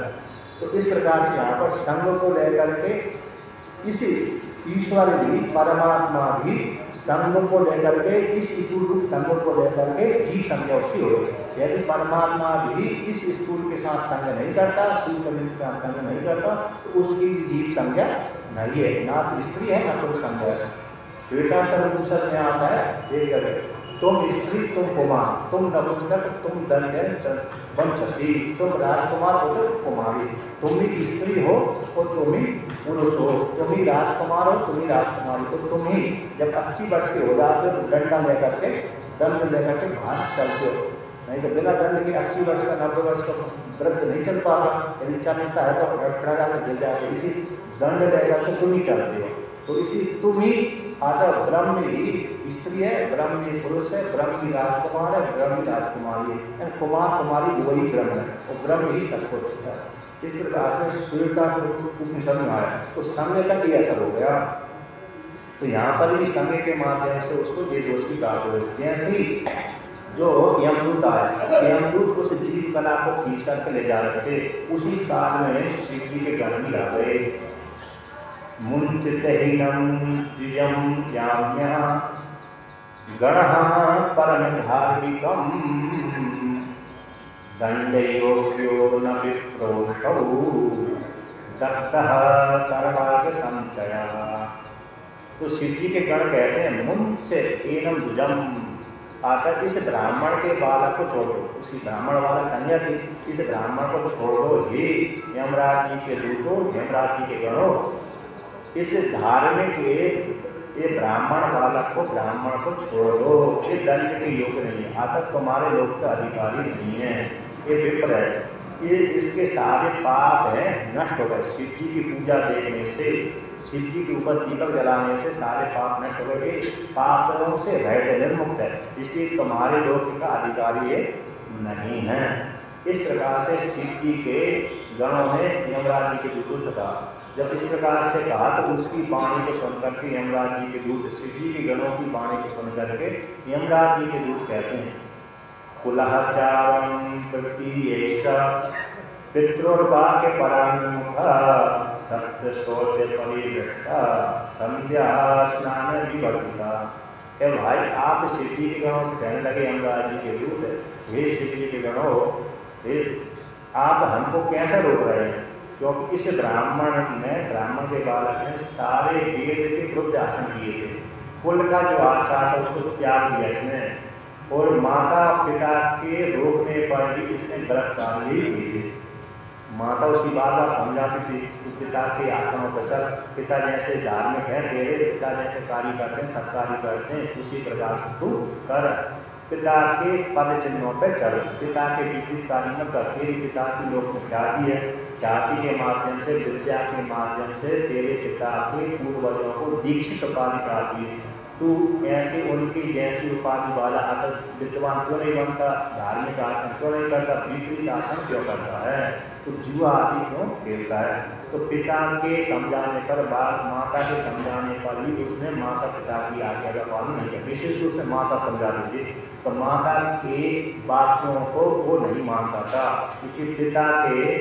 तो इस प्रकार से यहाँ पर संग को लेकर के इसी ईश्वर भी परमात्मा भी संग को लेकर के इस स्थूल रूप संग को लेकर के जीव संज्ञा उसकी हो। यदि परमात्मा भी इस स्थूल के साथ संग नहीं करता, स्थूल शरीर के साथ संग नहीं करता, तो उसकी जीव संज्ञा नहीं है, ना तो स्त्री है ना पुरुष संज्ञा है। श्वेताश्तर उपनिषद में आता है एक जगह, तुम स्त्री तुम कुमार, तुम नपुंसक तुम दंडन वंचसी, तुम राजकुमार हो तो कुमारी, तुम ही स्त्री हो और तुम ही पुरुष हो, तुम ही राजकुमार हो तुम ही राजकुमारी, तो तुम ही जब 80 वर्ष के हो जाते हो तो डंडा लेकर के दंड लेकर के बाहर चलते हो। नहीं तो बिना दंड के 80 वर्ष का 90 वर्ष का वृद्ध नहीं चल पाता, यदि चलता है तो खड़ा जाकर गिर जाए, इसी दंड लेकर के तुम ही चलते हो। तो इसी तुम ही आधा ब्रह्म ही स्त्री है, ब्रह्म ही पुरुष है, ब्रह्म ही राजकुमार है, ब्रह्म ही राजकुमारी है, कुमार कुमारी वही ब्रह्म है और ब्रह्म ही सब कुछ है। इस प्रकार से श्वेताश्तर उपनिषद में आया तो संग का ये असर हो गया। तो यहाँ पर भी संग के माध्यम से उसको ये दोष की बात हो। जैसे ही जो यमदूत आया, यमदूत उस जीव कला को खींच करके ले जा रहे थे, उसी काल में शिव जी के गण भी आ गए। मुंचितहीनं द्विजं याम्यः गणः परमधार्मिकं दण्डयोग्यो न विप्रोषौ दत्तः सर्वागसंचयः। तो शिव जी के गण कहते हैं मुंचितहीनं द्विजं, आकर इस ब्राह्मण के बालक को छोड़ दो। उसी ब्राह्मण वाला संज्ञा थी, इस ब्राह्मण को छोड़ दो, हे यमराज जी के दूतों, यमराज जी के गणों, इस धार्मिक ये ब्राह्मण बालक को, ब्राह्मण को छोड़ दो, ये दंड के योग्य नहीं है, आतक तुम्हारे लोक का अधिकारी नहीं है, ये विप्र है, ये इसके सारे पाप है नष्ट हो गए। शिव जी की पूजा देखने से, शिव जी के ऊपर दीपक जलाने से सारे पाप नष्ट हो गए, पापों से रहित निर्मुक्त है, इसलिए तुम्हारे लोक का अधिकारी ये नहीं है। इस प्रकार से शिव जी के गणों ने यमराज जी के दूतों से कहा। जब इस प्रकार से कहा तो उसकी वाणी को सुनकर के यमराज जी के दूत, शिव जी के गणों की वाणी को सुनकर के यमराज जी के दूत कहते हैं, कुलहचारं प्रतीयेष पितृर्वाक्य परान्मुखा सत्य शौच परिवृष्टा संध्या स्नान विवर्जिता। क्या भाई आप शिव जी के गणों से कहने लगे, यमराज जी के दूत, हे शिव जी के गणों, हे आप हमको कैसे रोक रहे हैं, क्योंकि इस ब्राह्मण के बालक ने सारे वेद के विरुद्ध आचरण किए थे, कुल का जो आचार था उसको त्याग दिया इसने, और माता पिता के रोकने पर भी इसने गलत कार्य ही किए। माता उसकी बार बार समझाती थी कि पिता के आश्रमों पर चल, पिता जैसे धार्मिक है तेरे, पिता जैसे कार्य करते हैं, सत्कार्य करते हैं, उसी प्रकार से तू कर, पिता के पद चिन्हों पर चल, पिता के विपरीत कार्य न कर। तेरी पिता की लोक में ख्याति है, ख्याति के माध्यम से, विद्या के माध्यम से तेरे पिता के पूर्वजों को दीक्षित उपाधि प्राप्त है, तू ऐसे उनकी जैसी उपाधि वाला अगर विद्वान क्यों नहीं बनता, धार्मिक आसन क्यों नहीं करता, विपरीत आसन क्यों करता है, तो जुआ आदि क्यों खेलता है। तो पिता के समझाने पर, माता के समझाने पर भी उसने माता पिता की आज्ञा का पालन नहीं किया। विशेष रूप से माता समझाती थी, तो माता के वाक्यों को वो नहीं मानता था, क्योंकि पिता के,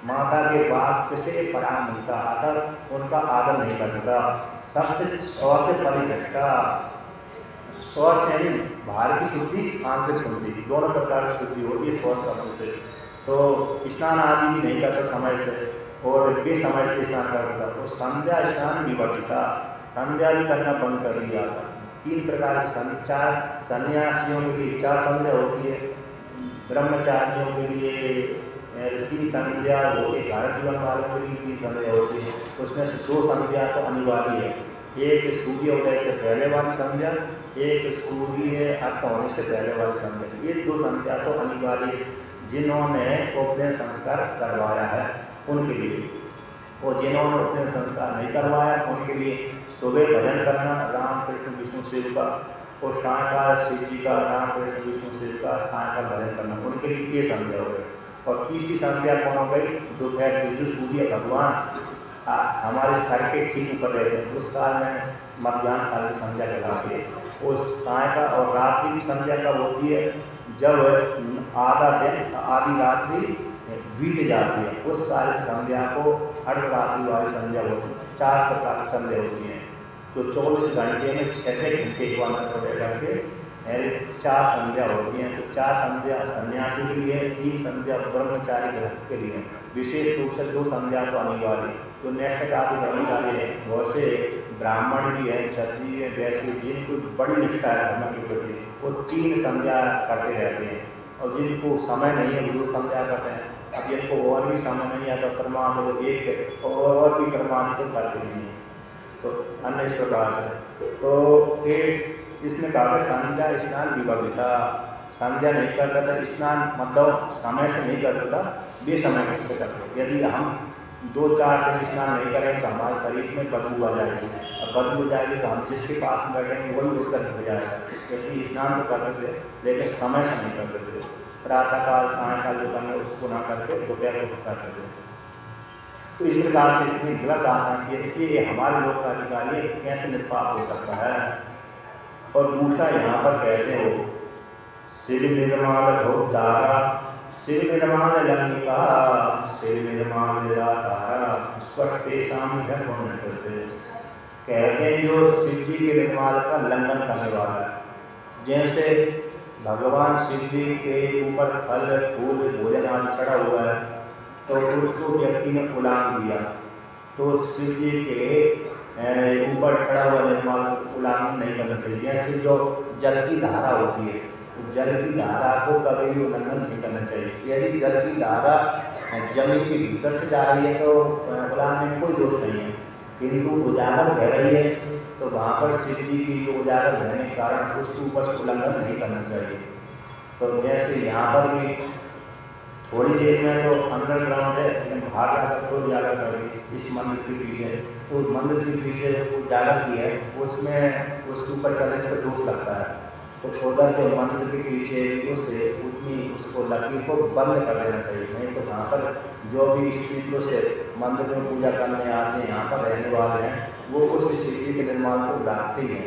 माता के वाक्य से पराम मिलता, अतः उनका आदर नहीं करता। सत्य शौच परिभ्रष्टा, शौच यानी बाहर की शुद्धि, आंतरिक शुद्धि, दोनों प्रकार की शुद्धि होती है शौच शब्द से। तो स्नान आदि भी नहीं करता समय से, और बेसमय से स्नान करता, तो संध्या स्नान विवर्जिता, संध्या भी करना बंद कर दिया था। 3 प्रकार की संध्या, सन्यासियों के लिए 4 संध्या होती है, ब्रह्मचारियों के लिए 3 संध्या होती है, भारत जीवन वालों के लिए 3 संध्या होती है। उसमें से 2 संध्या तो अनिवार्य है, एक सूर्योदय से पहले वाली संध्या, एक सूर्य अस्त होने से पहले वाली संध्या। ये 2 संध्या तो अनिवार्य है जिन्होंने उपनयन संस्कार करवाया है उनके लिए, और जिन्होंने उपनयन संस्कार नहीं करवाया उनके लिए सुबह भजन करना राम कृष्ण विष्णु शिव का, और सायकाल शिव जी का, राम कृष्ण विष्णु शिव का सायकाल भजन करना, उनके लिए ये संध्या हो गई। और तीसरी संध्या कौन हो गई, दोपहर में जो सूर्य भगवान हमारे सर के ठीक ऊपर रहते हैं, उस काल में मध्याह्न काल की संध्या कहलाती है। और सायकाल और रात्रि की संध्या कब होती है, जब आधा दिन आधी रात्रि बीत जाती है, उस काल की संध्या को अर्धरात्रि वाली संध्या होती है। 4 प्रकार की संध्या होती हैं, तो 24 घंटे में 6 घंटे को अंतर को लेकर के 4 संध्या होती हैं। तो 4 संध्या सन्यासी के लिए, 3 संध्या ब्रह्मचारी गृहस्थ के लिए, विशेष रूप से 2 संध्या तो अनिवार्य। तो नेक्स्ट आदि ब्रह्मचारी है, बहुत से ब्राह्मण भी है, क्षत्रिय है, वैश्य, जिनको बड़ी निष्ठा है धर्म के प्रति, वो 3 संध्या करते रहते हैं, और जिनको समय नहीं है वो 2 संध्या करते हैं। अब जिनको और भी समय नहीं है तो प्रमाण हो एक, और भी प्रमाण तो करते नहीं है। तो अन्य इस प्रकार से, तो इसने कहा कि संध्या स्नान विवर्जिता, संध्या नहीं करता था, स्नान मतलब समय से नहीं करता था, बेसमय किससे करते। यदि हम 2-4 दिन स्नान नहीं करेंगे तो हमारे शरीर में बदबू आ जाएगी, और बदबू आ जाएगी तो हम जिसके पास में बैठेंगे वही उठकर हो जाएगा। क्योंकि स्नान तो करते थे लेकिन समय से नहीं करते थे, प्रातःकाल सायकाल जो करना उसको ना करके दोपहर को करते थे। तो इस प्रकार से इसने गलत आचरण किया, इसलिए ये हमारे लोक का अधिकारी कैसे निष्पाप हो सकता है। और दूसरा यहाँ पर कहते हो, शिव निर्माण भोक्तारा, शिव निर्माण लंगिका, शिव निर्माण निराकारा, स्वस्थेषाम है पुण्य करते। कहते हैं जो शिव जी के निर्माण का लंघन करने वाला है, जैसे भगवान शिव जी के ऊपर फल फूल भोजन आदि चढ़ा हुआ है, तो उसको व्यक्ति ने उलांग दिया, तो शिव जी के ऊपर चढ़ा हुआ निर्माल उल्लंघन नहीं करना चाहिए। जैसे जो जल की धारा होती है, तो जल की धारा को कभी भी उल्लंघन नहीं करना चाहिए। यदि जल की धारा जमीन के भीतर से जा रही है तो उल्लंघन में कोई दोष नहीं है, किंतु उजागर बह रही है तो वहाँ पर शिव जी की जो उजागर बहने के कारण उसके ऊपर से उल्लंघन नहीं करना चाहिए। तो जैसे यहाँ पर भी थोड़ी देर में तो अंडरग्राउंड है, लेकिन बाहर जाकर तो उजागर कर दी इस मंदिर के पीछे, तो मंदिर के पीछे उजागर की है उसमें उसके ऊपर चलने से दोष लगता है। तो उधर जो मंदिर के पीछे उससे उतनी उसको लकीर को बंद कर देना चाहिए, नहीं तो वहाँ पर जो भी स्त्री पुरुष मंदिर में पूजा करने आते हैं, यहाँ पर रहने वाले हैं, वो उस शिव जी के निर्माण को डाकते हैं।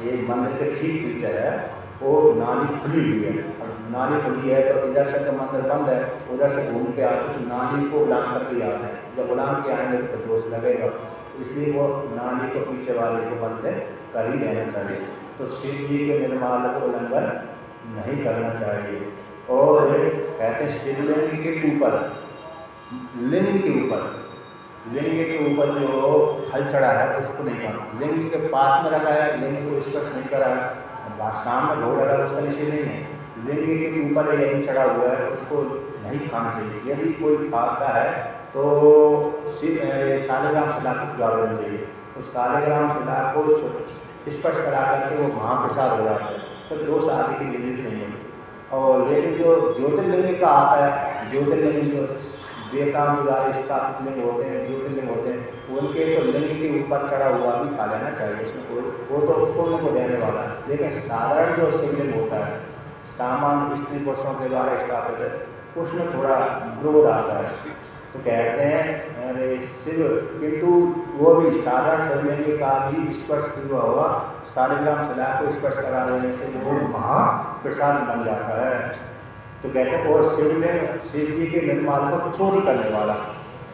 ये मंदिर के ठीक पीछे है, वो नाली खुली हुई है, और नाली खुली है तो इधर से तो मंदिर बंद है, उधर से घूम के आते तो नाली को उलांग करके आते हैं। जब उलांग के आएंगे तो दोष लगेगा, इसलिए वो नाली को पीछे वाले को बंद कर ही रहना चाहिए। तो शिव जी के निर्माण को उल्लंघन नहीं करना चाहिए। और कहते हैं शिवलिंग के ऊपर, लिंग के ऊपर जो फल चढ़ा है उसको नहीं खाना, लिंग के पास में रखा है, लिंग को स्पर्श नहीं करा है, सामने भोग लगा उसका निषेध नहीं है। लिंग के ऊपर यदि चढ़ा हुआ है उसको नहीं खाना चाहिए। यदि कोई खाता है तो सालेग्राम शिला को खिला देना चाहिए। तो सालेग्राम शिला को स्पर्श करा करके वो महाप्रसाद हो जाता है, तो दोष आदि की जरूरत नहीं है। और लेकिन जो ज्योतिर्लिंग का आता है, ज्योतिर्लिंग जो देवताओं द्वारा स्थापित लिंग होते हैं, ज्योतिर्लिंग होते हैं, उनके तो लिंग के ऊपर चढ़ा हुआ भी खा लेना चाहिए, उसमें वो तो पुण्य को देने वाला है। लेकिन साधारण जो शिवलिंग होता है, सामान्य स्त्री पुरुषों के द्वारा स्थापित है, उसमें थोड़ा विरोध आता है। तो कहते हैं अरे शिव, किंतु वो भी साधारण शिवलिंग का भी स्पर्श हुआ हुआ सालेग्राम शिला को स्पर्श करा देने से वो महाप्रसाद बन जाता है। तो कहते हैं और शिवलिंग शिव जी के निर्माल को चोरी करने वाला,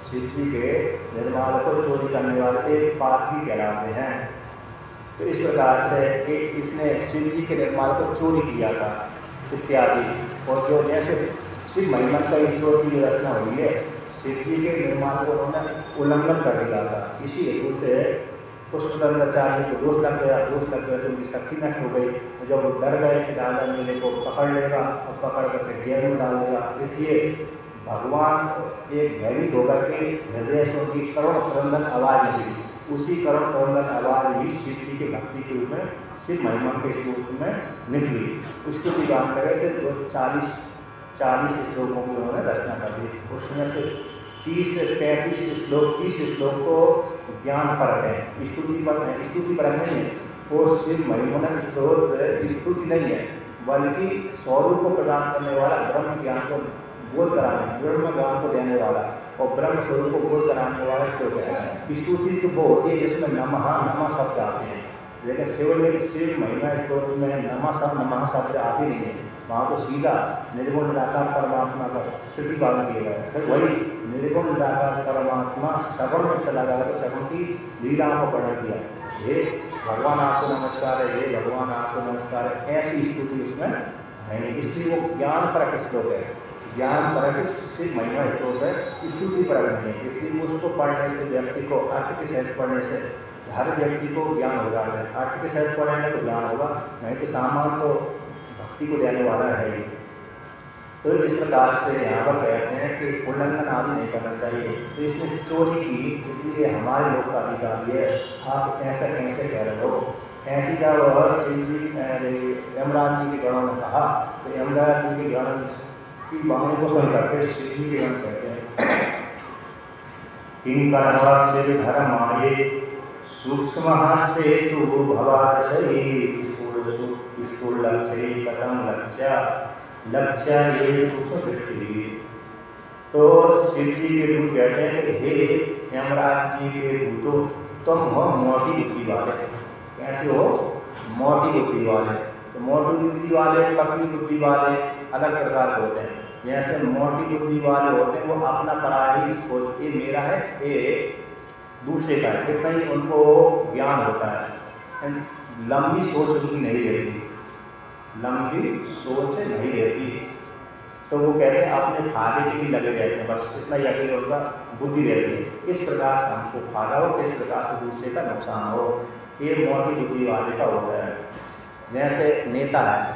शिव जी के निर्माल को चोरी करने वाले एक पापी कहलाते हैं। तो इस प्रकार से एक इसने शिव जी के निर्माल को चोरी किया था इत्यादि। और जो जैसे शिव महिमा का स्त्रोत की रचना हुई है, शिव जी के निर्माण को उन्होंने उल्लंघन कर दिया था। इसी हेतु से पुष्पदंताचार्य को दोष लग गया तो उनकी शक्ति नष्ट हो गई। तो जब वो डर गए कि राजा मेरे को पकड़ लेगा और पकड़ करके जेल में डाल देगा, इसलिए भगवान एक भयभीत होकर के हृदय से उनकी करुण क्रंदन आवाज़ निकली। उसी करुण क्रंदन आवाज़ भी शिव जी की भक्ति के रूप में शिव महिमा के स्वरूप में निकली। स्तुति गान लगे थे तो 40 श्लोकों की उन्होंने रचना कर दी। उसमें से 30 से 35 श्लोक 30 श्लोक तो ज्ञान परक है, स्तुति परक नहीं है। वो शिव महिमा स्त्रोत स्तुति नहीं है, बल्कि स्वरूप को प्रदान करने वाला, ब्रह्म ज्ञान को बोध कराने, ब्रह्म ज्ञान को देने वाला और ब्रह्म स्वरूप को बोध कराने वाला श्लोक है। स्तुति तो वो होती है जिसमें नमः शब्द आते हैं, लेकिन शिव महिमा स्त्रोत में नमः शब्द आते नहीं है। वहाँ तो सीधा निर्गुण निराकार परमात्मा का प्रतिपादन किया गया है। फिर वही निर्गुण निराकार परमात्मा सगुण में चला गया तो सगुण की लीलाओं को वर्णन किया, हे भगवान आपको नमस्कार है, हे भगवान आपको नमस्कार है, ऐसी स्तुति उसमें है नहीं। इसलिए वो ज्ञान परक श्लोक है, ज्ञान परक शिव महिमा स्त्रोत है, स्तुति परक नहीं है। इसलिए उसको पढ़ने से व्यक्ति को अर्थ के सहित पढ़ने से हर व्यक्ति को ज्ञान हो जाता है। अर्थ के सहित पढ़ेंगे तो ज्ञान होगा, नहीं तो सामान तो भक्ति को देने वाला है ही। तो इस प्रकार से यहाँ पर कहते हैं कि उल्लंघन आदि नहीं करना चाहिए। तो इसने चोरी की, इसलिए हमारे लोग का अधिकार है। आप ऐसा कैसे कह रहे हो? ऐसी जब शिव जी यमराज जी के गणों ने कहा तो यमराज जी के गण की वाणी को सुन करके शिव जी के गण कहते हैं किंकर शिव धर्म आये सूक्ष्म हस्ते तु भवादशई स्थूल लक्ष्य कथम लक्ष्य ये सूक्ष्म दृष्टि। तो शिव जी के दूत कहते हैं कि हे यमराज जी के दूतों, तुम हो मोटी बुद्धि वाले। कैसे हो? मोटी बुद्धि वाले। तो मोटी बुद्धि वाले, पतली बुद्धि वाले अलग प्रकार के होते हैं। जैसे मोटी बुद्धि वाले होते हैं वो अपना पराई सोच के मेरा है, ये दूसरे का है, इतना ही उनको ज्ञान होता है। लंबी सोच उनकी नहीं रहती, लंबी सोच नहीं रहती। तो वो कहते हैं अपने फायदे के लिए लगे रहते हैं, बस इतना ही अकेले उनका बुद्धि रहती है, किस प्रकार से हमको फायदा हो, किस प्रकार से दूसरे का नुकसान हो। ये मोटी बुद्धि वाले का होता है। जैसे नेता है,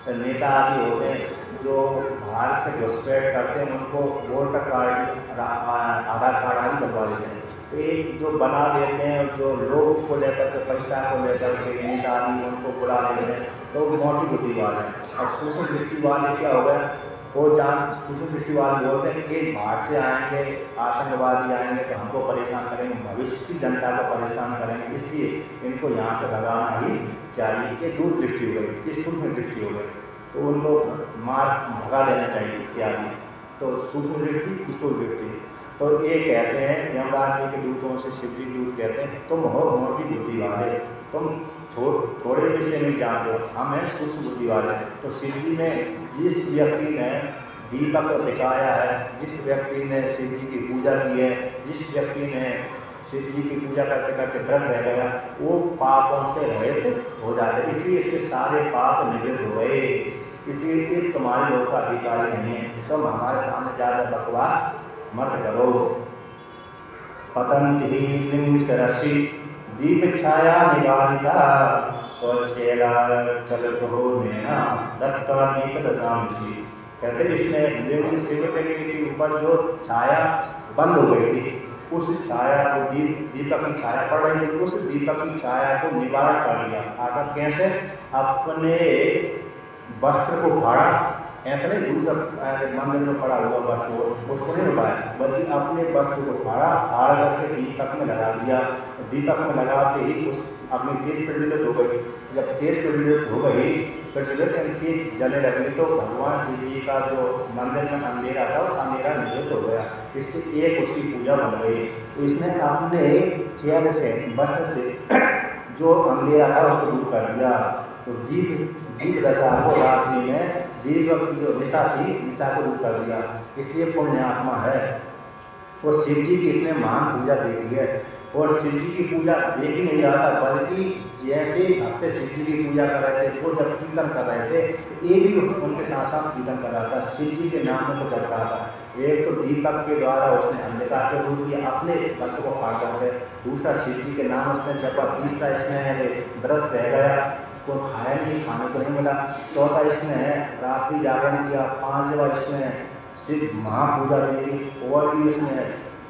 तो नेता आदि होते हैं जो बाहर से घुसपैठ करते हैं, उनको वोटर कार्ड आधार कार्ड आदि बनवा देते हैं। तो एक जो बना देते हैं, जो लोग को लेकर के पैसा को लेकर के नेता आदि उनको बुला लेते हैं, तो मोटी बुद्धि वाले हैं। और सूक्ष्म दृष्टि वाले क्या हो गए, वो सूक्ष्म दृष्टि वाले बोलते हैं कि बाहर से आएंगे, आतंकवादी आएंगे तो हमको परेशान करेंगे, भविष्य की जनता को परेशान करेंगे, इसलिए इनको यहाँ से भगाना ही चाहिए। ये दूर दृष्टि हो गई, ये सूक्ष्म दृष्टि हो गई, तो उनको मार भगा देना चाहिए इत्यादि। तो सूक्ष्म दृष्टि, स्थूल दृष्टि। तो ये कहते हैं यमराज जी के दूतों से शिव जी दूत कहते हैं, तुम हो मोटी बुद्धि वाले, तुम थोड़े विषय नहीं जानते हो, हम हैं सूक्ष्म बुद्धि वाले। तो शिव जी ने जिस व्यक्ति ने दीपक दिखाया है, जिस व्यक्ति ने शिव जी की पूजा की है, जिस व्यक्ति ने शिव जी की पूजा करते करते व्रत रह गया, वो पापों से रहित हो जाते, इसलिए इसके सारे पाप निवृत्त हो गए। इसलिए ये तुम्हारे लोग का अधिकारी नहीं है, तुम हमारे सामने ज़्यादा बकवास मत करो। पतंति लिंग सरसी दीप छाया निवारिता स्वच्छेला चलत हो नैना दत्ता दीप दशांशी। कहते इसमें लिंग शिव के ऊपर जो छाया बंद हो गई थी, उस छाया को दीपक की छाया पड़ रही थी, उस दीपक की छाया को निवारण कर दिया। आकर कैसे, अपने वस्त्र को फाड़ा, ऐसा नहीं दूसरा मंदिर में पड़ा हुआ वस्त्र उसको नहीं उठाया, बल्कि अपने वस्त्र को फाड़ करके दीपक में लगा दिया। दीपक में लगाते ही उस अग्नि तेज प्रज्वलित हो गई। जब तेज प्रज्वलित हो गई, प्रज्वलित तेज जलने लगी, तो भगवान शिव जी का जो मंदिर में अंधेरा था, वो अंधेरा निवृत्त हो गया। इससे एक उसकी पूजा बन गई। तो इसने अपने चेहरे से, वस्त्र से जो अंधेरा था उसको दूर कर दिया। तो दीप दशा को रात्रि में दीपक की जो दिशा थी, दिशा को दूर कर दिया, इसलिए पुण्यात्मा है। वो शिव जी की इसने महान पूजा देखी है। और शिव जी की पूजा देख ही नहीं रहा था, बल्कि जैसे भक्त शिव जी की पूजा कर रहे थे, वो जब कीर्तन कर रहे थे, तो ये भी उनके साथ साथ कीर्तन कर रहा था, शिव जी के नाम में को जप रहा था। एक तो दीपक के द्वारा उसने अंधकार के रूप दिया, अपने भक्त को फाड़ करके, दूसरा शिव जी के नाम उसने जपा, तीसरा इसने व्रत रह गया, को खाया नहीं, खाने को नहीं मिला, चौथा इसने रात्रि जागरण किया, पांचवा इसने शिव महापूजा दी, और भी इसने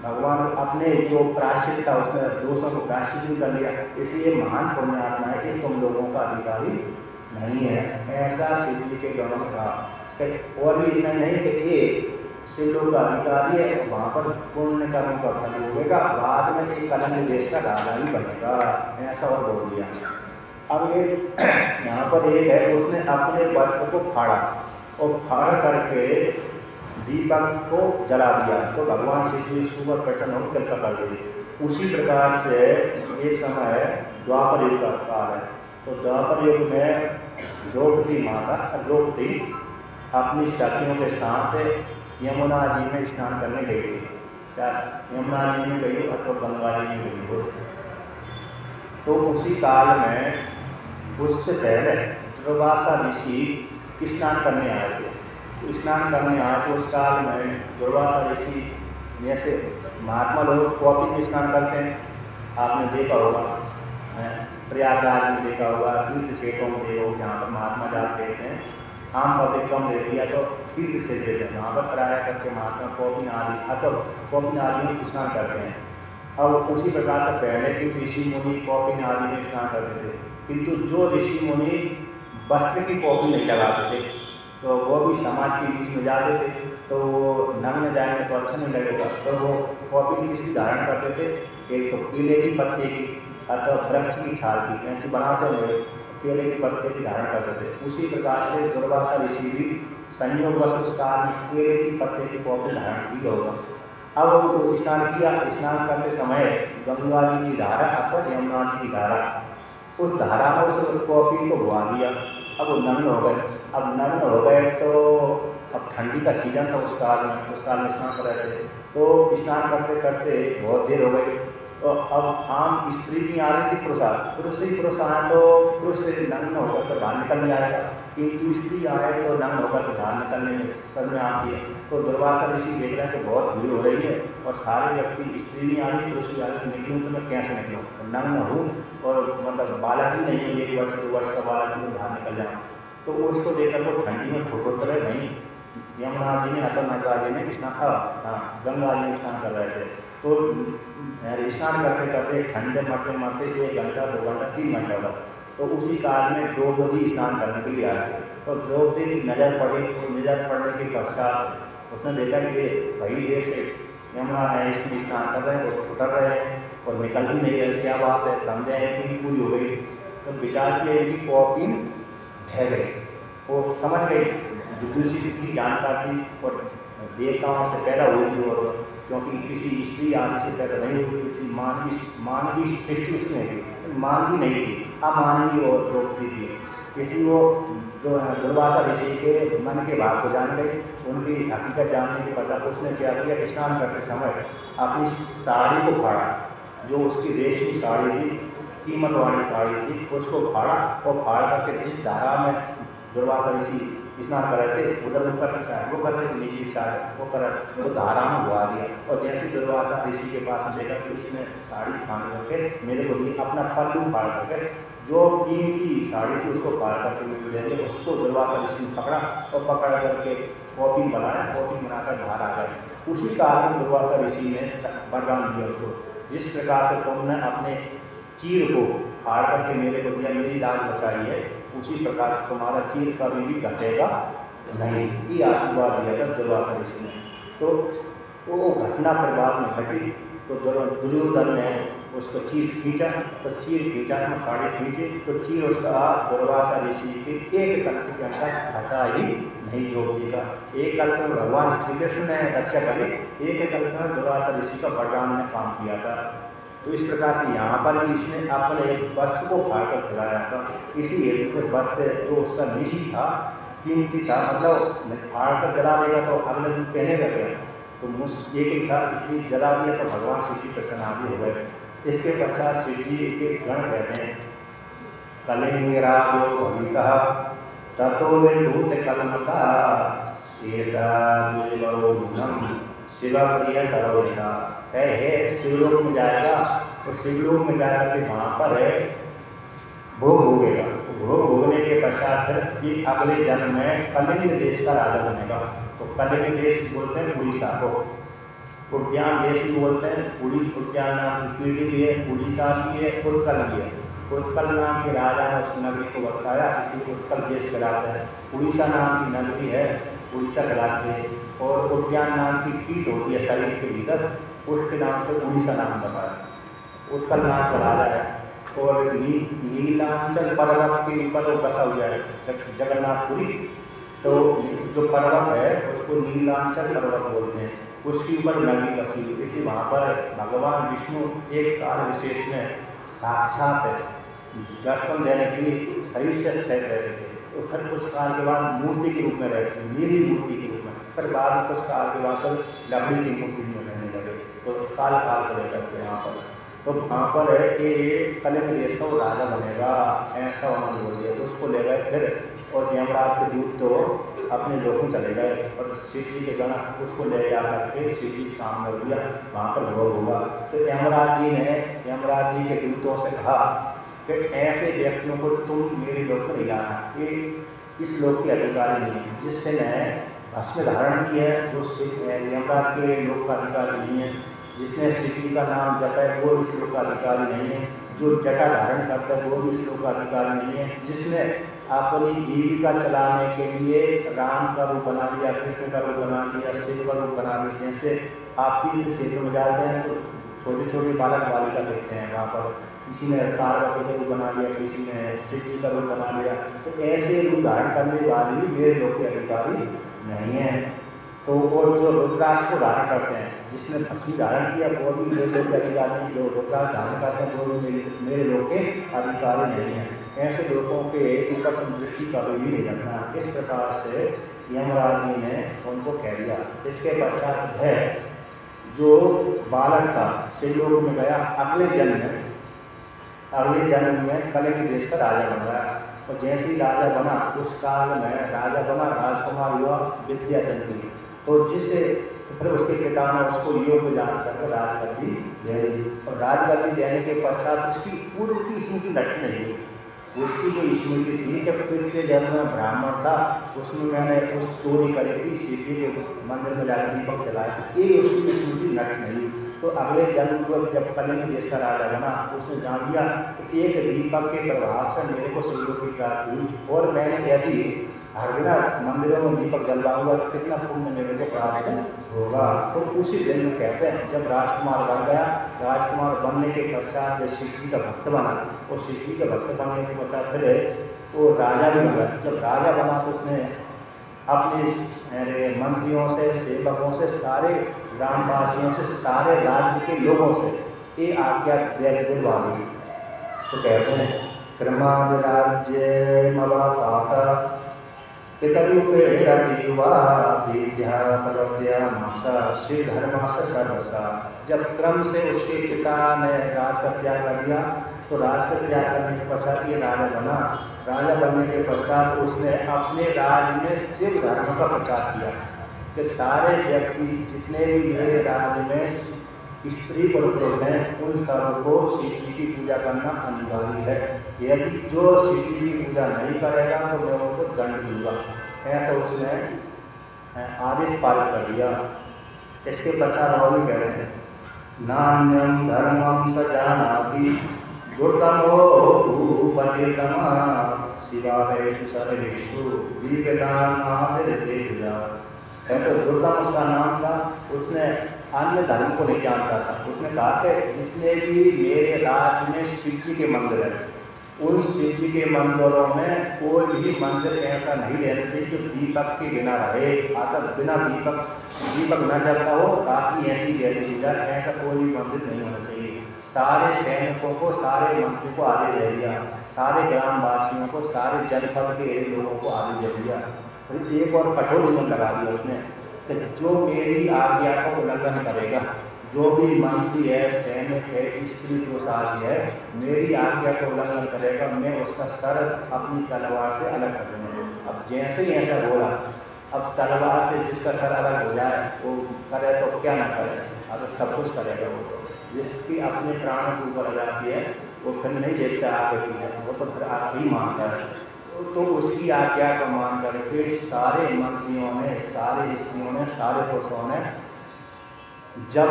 भगवान अपने जो प्रायश्चित था उसने दोषों को प्रायश्चित भी कर लिया। इसलिए महान पुण्यात्मा है, इस तुम लोगों का अधिकारी नहीं है, ऐसा शिव जी के गणों में कहा। और भी इतना नहीं कि एक शिव लोग का अधिकारी है, वहाँ पर पुण्य कर्म का फल होगा, बाद में एक कलंक देश का राजा ही बनेगा, ऐसा और बोल दिया। अब एक यहाँ पर एक है, उसने अपने वस्त्र को फाड़ा और फाड़ करके दीपक को जला दिया, तो भगवान शिव जी उसके ऊपर प्रसन्न होकर कृपा कर दी। उसी प्रकार से एक समय द्वापर युग का काल है, तो द्वापर युग में द्रौपदी माता द्रौपदी अपनी सखियों के साथ यमुना जी में स्नान करने गई थी, चाहे यमुना जी में गई हो अथवा गंगा जी में गई हो। तो उसी काल में उससे पहले दुर्वासा ऋषि स्नान करने आए थे। स्नान करने आए थे उस काल में दुर्वासा ऋषि, जैसे महात्मा लोग कॉपी में स्नान करते हैं, आपने देखा होगा, प्रयागराज में देखा होगा, तीर्थ क्षेत्रों में देखा होगा, जहाँ पर महात्मा जाते हैं, आम पब्लिक कम रहती है तो तीर्थ क्षेत्र देते हैं, वहाँ पर प्राय करके महात्मा कॉपी आदि अथवा कॉपी आदि में स्नान करते हैं। अब उसी प्रकार से पहले के ऋषि मुनि कॉपी आदि में स्नान करते थे, किंतु जो ऋषि मुनि वस्त्र की कॉपी नहीं लगाते थे, तो वो भी समाज के बीच में जाते थे, तो वो नग्न जाएंगे तो अच्छा नहीं लगेगा, तो वो कॉपी किसकी धारण करते थे, एक तो केले की पत्ते की अथवा वृक्ष की छाल की, ऐसी बनाते हुए केले के पत्ते की धारण करते थे। उसी प्रकार से दुर्वासा ऋषि भी संयोगवश उस काल में केले की पत्ते की कॉपी धारण की होगा। अब वो स्नान किया, स्नान करते समय गंगा जी की धारा अथवा यमुना जी की धारा, उस धारा में उस कॉपी को धुआ दिया। अब वो नग्न हो गए। अब नग्न हो गए तो अब ठंडी का सीजन था उस काल में स्नान कर रहे थे, तो स्नान करते करते बहुत देर हो गई। तो अब आम स्त्री भी आ रही थी, पुरुष ही पुरुष आए, तो पुरुष नग्न होकर तो बाहर निकल नहीं आएगा, किंतु स्त्री आए तो नंग होकर बाहर निकलने में समझ में आती है। तो दुर्वासा ऋषि देख रहे हैं कि बहुत भीड़ हो रही है और सारे व्यक्ति, स्त्री नहीं आ रही, पुरुष भी आ रही, निकलूँ तो मैं कैसे निकलूँ, नंग हूँ और मतलब बालक भी नहीं है, 1 वर्ष 2 वर्ष का बालक भी बाहर निकल जाऊँ। तो उसको देखकर वो ठंडी में ठोठोते रहे। नहीं, यमुना जी ने अथवा गंगा जी ने स्नान गंगा जी में स्नान कर रहे थे। तो स्नान करते करते ठंडे मरते मरते 1 घंटा 2 घंटा 3 घंटा हुआ। तो उसी काल में द्रौपदी स्नान करने के लिए आए थे। तो द्रौपदी की नज़र पड़ी, और नज़र पड़ने के पश्चात उसने देखा कि भाई देर से यमुना है, इसमें स्नान कर रहे हैं और उतर रहे हैं और निकल भी नहीं रहे, क्या बात है, समझे कि पूरी हो गई। तो विचार किया कि कॉपी बह गई, वो समझ गई, दूसरी की जानकार थी और देवताओं से पैदा हुई थी, और क्योंकि किसी स्त्री आदि से पैदा नहीं हुई, इसलिए मानवीय सृष्टि उसमें थी, मानवी नहीं थी, अमानवीय और द्रौपदी थी। इसलिए वो दुर्वासा ऋषि के मन के भाव को जान गई। उनकी हकीकत जानने के पश्चात उसने क्या किया, स्नान करते समय अपनी साड़ी को फाड़ा, जो उसकी रेशमी साड़ी थी, कीमत वाली साड़ी थी, उसको फाड़ा और फाड़ करके जिस धारा में दुर्वासा ऋषि स्नान कर रहे थे उधर ऊपर की साइड वो कर रहे थे, नीचे साइड वो कर रहे, वो धारा में बुआ दिया। और जैसे दुर्वासा ऋषि के पास में देखा कि इसने साड़ी फाड़ करके मेरे को दी, अपना पल्लू फाड़ करके जो कीमती साड़ी थी उसको फाड़ करके मेरे दे दिया। उसको दुर्वासा ऋषि ने पकड़ा और पकड़ करके कॉपी बनाया, कॉपी बनाकर बाहर आ गए। उसी काल में दुर्वासा ऋषि ने वरदान दिया उसको, जिस प्रकार से तुमने अपने चीर को फाड़ करके मेरे को दिया, मेरी लाज बचाई है, उसी प्रकार से तुम्हारा चीर कभी भी घटेगा नहीं, ये आशीर्वाद दिया था दुर्वासा ऋषि ने। तो वो घटना पर बाद में घटी। तो दुर्योधन ने उसको चीर खींचा, तो चीर खींचा तो साड़ी खींची, तो चीर उसका दुर्वासा ऋषि के एक कल्प के अंदर घटा ही नहीं द्रौपदी का। एक कल्प में भगवान श्री कृष्ण ने रक्षा करी, एक कल्प में दुर्वासा ऋषि का वरदान ने काम किया था। तो इस प्रकार से यहाँ पर भी इसने अपने वस्त्र को फाड़ कर खिलाया था। इसी हेतु से वस्त्र जो उसका निशी था, कीमती था, मतलब फाड़ कर जला देगा तो अगले दिन पहनेगा क्या, तो मुझ एक ही था, इसलिए जला दिया तो भगवान शिव जी प्रसन्न आदि हो गए। इसके पश्चात शिव जी के गण कहते हैं, कलिंगराजो भविता ततो विभूत कलमसा शेषा दुर्गम शिवा प्रिय तरोहिता। है शिवलोक में जाएगा, और शिवलोक में जाकर के वहाँ पर है भोग भोगेगा। भोग भोगने के पश्चात फिर ये अगले जन्म में कलिंग देश का राजा बनेगा। तो कलिंग देश बोलते हैं उड़ीसा को, उद्यान देश भी बोलते हैं, उद्यान नाम की पीढ़ी भी है, उड़ीसा भी है, उत्कल भी है। उत्कल नाम के राजा ने उस नगरी को बसाया, इसलिए उत्कल देश कहलाता है। उड़ीसा नाम की नगरी है, उड़ीसा कहलाती है। और उद्यान नाम की कीट होती है शरीर के भीतर, उसके नाम से उड़ीसा नाम बताया। उत्कल नाम का राजा है। और नीलांचल पर्वत के ऊपर वो बसा हुआ है जगन्नाथपुरी, तो जो पर्वत है उसको नीलांचल पर्वत बोलते हैं, उसके ऊपर नगरी बसी हुई। देखिए वहाँ पर भगवान विष्णु एक काल विशेष में साक्षात दर्शन देने के लिए शरीर से सहित रहते थे। तो फिर कुछ काल के बाद मूर्ति के रूप में रहते थे, नीली मूर्ति के रूप में, फिर बाद में कुछ काल के बाद लकड़ी की मूर्ति में रहने लगे। तो काल को लेकर के यहाँ पर, तो वहाँ पर है कि ये कलिंग देश का वो राजा बनेगा, ऐसा उन्होंने बोल दिया। तो उसको ले गए फिर, और यमराज के दूत तो अपने लोगों चले गए, और शिव जी के गण उसको ले जा करके शिव जी के सामने हो दिया, वहाँ पर भोग होगा। तो यमराज जी ने यमराज जी के दूतों से कहा कि ऐसे व्यक्तियों को तुम मेरे लोक में नहीं लाना, ये इस लोक के अधिकारी नहीं है। जिससे ने भस्म धारण की है वो यमराज के लोक का अधिकारी नहीं है। जिसने शिव जी का नाम जपा है वो इस लोक का अधिकारी नहीं है। जो जटा धारण करता है वो भी इस लोक का अधिकारी नहीं है। जिसने अपनी जीविका चलाने के लिए राम का रूप बना लिया, कृष्ण का रूप बना लिया, शिव का रूप बना लिया। जैसे आप तीर्थ क्षेत्र में जाते हैं तो छोटे छोटे बालक बालिका देखते हैं, वहाँ पर किसी ने पार्वती का रूप बना लिया, किसी ने शिव जी का रूप बना लिया। तो ऐसे रूप धारण करने वाले भी मेरे लोक के अधिकारी नहीं है। तो और जो रुद्राक्ष को धारण करते हैं, जिसने भस्मी धारण किया वो भी मेरे लोक के अधिकारी, जो रुद्राक्ष धारण करते हैं वो भी मेरे लोक के अधिकारी नहीं है। ऐसे लोगों के ऊपर दृष्टि कभी भी नहीं रखना। इस प्रकार से यमराज जी ने उनको कह दिया। इसके पश्चात है जो बालक था शिवलोक में गया, अगले जन्म में कलिंग देश का राजा बन गया। और जैसे ही राजा बना उस काल में राजा बना, राजकुमार हुआ, विद्या जन्मी, तो फिर उसके पिता ने उसको योग जान करके राजगद्दी दे दी। और राजगद्दी देने के पश्चात उसकी पूर्व की स्मृति नष्ट नहीं हुई। उसकी जो स्मृति थी कि पिछले जन्म में ब्राह्मण था, उसमें मैंने उस चोरी करी थी, शिव जी के मंदिर में जाकर दीपक जलाया, ये उसकी स्मृति नष्ट नहीं। तो अगले जन्म को जब कलिंग देश का राजा बना, उसने जान लिया कि एक दीपक के प्रभाव से मेरे को शिवलोक की प्राप्ति हुई, और मैंने यदि हर दिन मंदिरों में दीपक जलवाऊंगा तो कितना पुण्य मेरे को प्राप्त होगा। तो उसी दिन में कहते हैं जब राजकुमार बन गया, राजकुमार बनने के पश्चात जब शिव जी का भक्त बना, और शिव जी का भक्त बनने के पश्चात फिर वो राजा भी बना। जब राजा बना तो उसने अपने मंत्रियों से, सेवकों से, सारे ग्रामवासियों से, सारे राज्य के लोगों से ये आज्ञा दिलवा दी। तो कहते हैं क्रमाद राज्य मवापात पितरूपेरतीवा विद्या प्रवद्या मासा श्री धर्मास सर्वसा। जब क्रम से उसके पिता ने राज का त्याग कर दिया, तो राज का त्याग करने के पश्चात ये राजा बना। राजा बनने के पश्चात उसने अपने राज्य में शिव धर्म का प्रचार किया कि सारे व्यक्ति जितने भी मेरे राज्य में स्त्री और पुरुष हैं, उन सबको शिव जी की पूजा करना अनिवार्य है। यदि जो शिव जी की पूजा नहीं करेगा तो मैं उनको दंड दूंगा, ऐसा उसने आदेश पारित कर दिया। इसके पश्चात और भी कह रहे हैं नान्यम धर्मम स जानाति दुर्गमो भूपतिर्गमा शिवालयेषु सर्वेषु दीपदानादिर्देवया। तो दुर्गम उसका नाम था, उसने अन्य धर्म को नहीं जानता था। उसने कहा कि जितने भी मेरे राज्य में शिव जी के मंदिर हैं, उन शिव जी के मंदिरों में कोई भी मंदिर ऐसा नहीं रहना चाहिए जो दीपक के बिना रहे। अगर बिना दीपक न जलता हो, बाकी ऐसी गैली की जाए, ऐसा कोई भी मंदिर नहीं होना चाहिए। सारे सैनिकों को, सारे मंत्री को आगे दे दिया, सारे ग्रामवासियों को, सारे जनपद के लोगों को आगे दे दिया। फिर एक और कठोर नियम लगा दिया उसने कि जो मेरी आज्ञा का उल्लंघन करेगा, जो भी मंत्री है, सैनिक है, स्त्री पुरुष आदि है, मेरी आज्ञा का उल्लंघन करेगा, मैं उसका सर अपनी तलवार से अलग कर दूँगा। अब जैसे ही ऐसा बोला, अब तलवार से जिसका सर अलग हो जाए वो करे तो क्या ना करे, अब सब कुछ करेगा वो। तो जिसकी अपने प्राणों के ऊपर आ जाती है वो फिर नहीं देखता आगे की है, वो तो फिर आप ही मानता है। तो उसकी आज्ञा को मान करके सारे मंत्रियों ने, सारे स्त्रियों ने, सारे पुरुषों ने जब